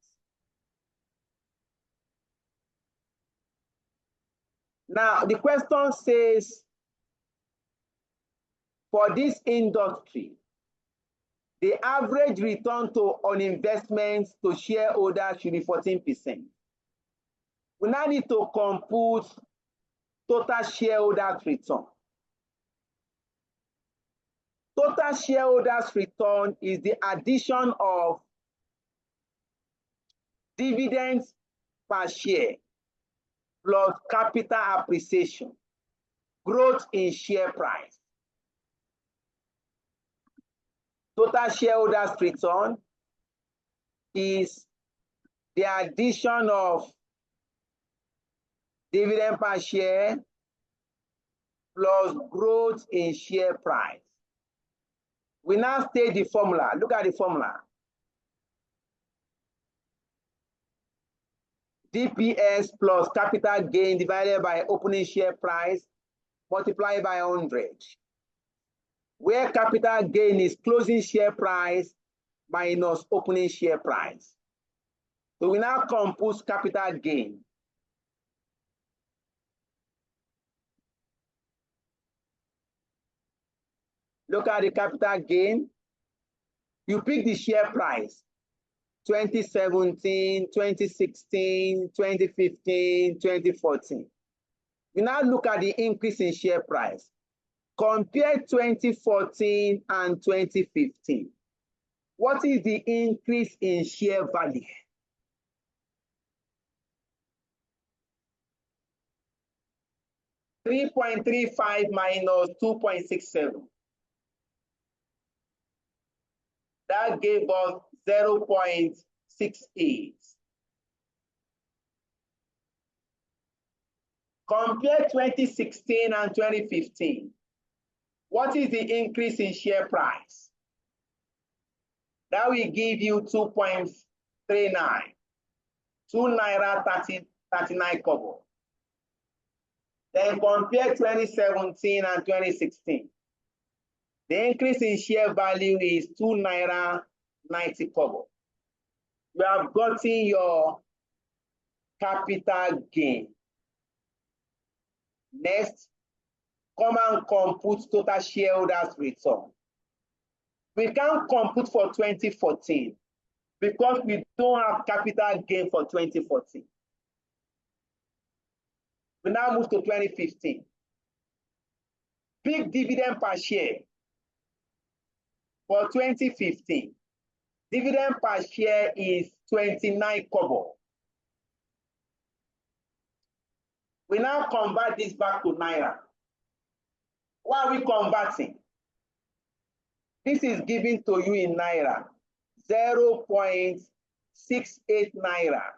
Now, the question says, for this industry, the average return on investments to shareholders should be 14%. We now need to compute total shareholders return. Total shareholders return is the addition of dividends per share plus capital appreciation, growth in share price. Total shareholders return is the addition of dividend per share plus growth in share price. We now state the formula. Look at the formula. DPS plus capital gain divided by opening share price multiplied by 100. Where capital gain is closing share price minus opening share price. So we now compute capital gain. Look at the capital gain. You pick the share price, 2017, 2016, 2015, 2014. We now look at the increase in share price. Compare 2014 and 2015. What is the increase in share value? $3.35 minus 2.67. That gave us 0.68. Compare 2016 and 2015. What is the increase in share price? That will give you 2.39, 2 naira 39 kobo. Then compare 2017 and 2016. The increase in share value is 2 naira 90 kobo. You have gotten your capital gain. Next, come and compute total shareholders return. We can't compute for 2014 because we don't have capital gain for 2014. We now move to 2015. Pick dividend per share for 2015. Dividend per share is 29 kobo. We now convert this back to naira. What are we converting? This is given to you in naira, 0.68 naira.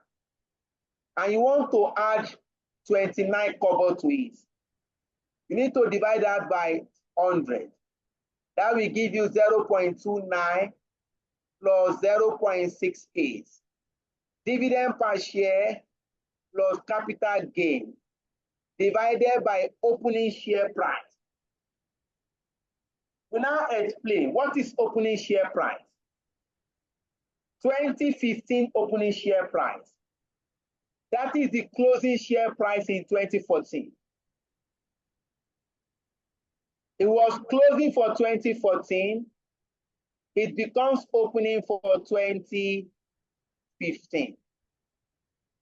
And you want to add 29 kobo to it. You need to divide that by 100. That will give you 0.29 plus 0.68. Dividend per share plus capital gain divided by opening share price. We now explain what is opening share price. 2015 opening share price. That is the closing share price in 2014. It was closing for 2014. It becomes opening for 2015.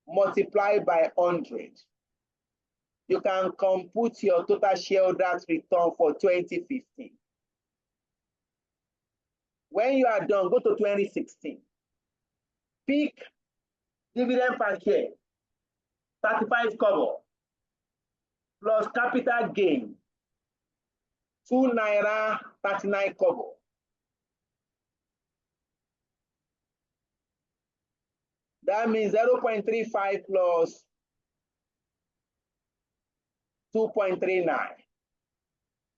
Multiplied by 100. you can compute your total shareholders return for 2015. When you are done, go to 2016. Pick dividend per share, 35 kobo, plus capital gain, 2 naira 39 kobo. That means 0.35 plus 2.39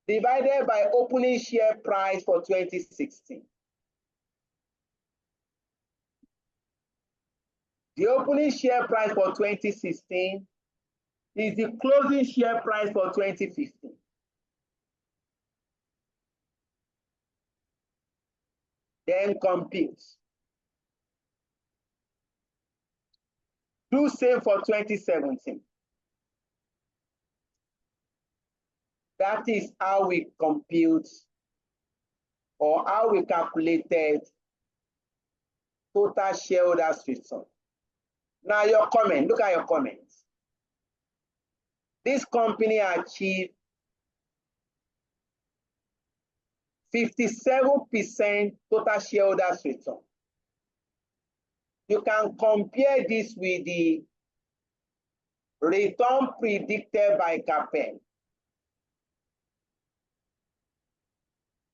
divided by opening share price for 2016. The opening share price for 2016 is the closing share price for 2015. Then compute. Do same for 2017. That is how we compute or how we calculated total shareholders return. Now your comment, look at your comments. This company achieved 57% total shareholders return. You can compare this with the return predicted by CAPM.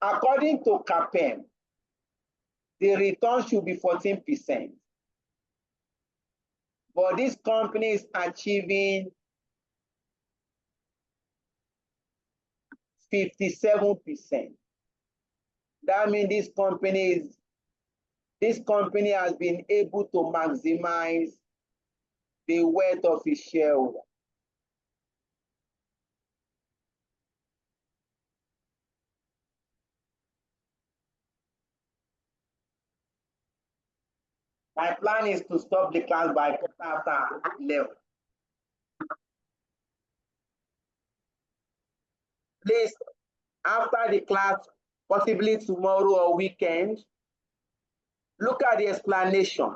According to CAPM, the return should be 14%. But this company is achieving 57%. That means this company has been able to maximize the wealth of its shareholder. My plan is to stop the class by after 11. Please, after the class, possibly tomorrow or weekend, look at the explanation.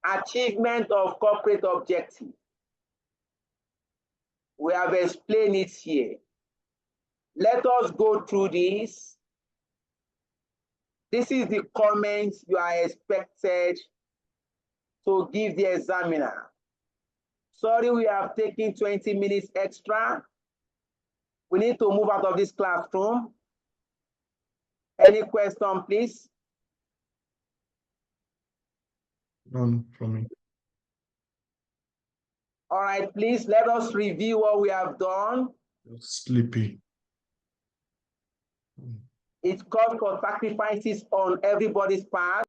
Achievement of corporate objective. We have explained it here. Let us go through this. This is the comments you are expected to give the examiner. Sorry, we have taken 20 minutes extra. We need to move out of this classroom. Any question, please? None from me. All right, please let us review what we have done. Just sleepy. It calls for sacrifices on everybody's part.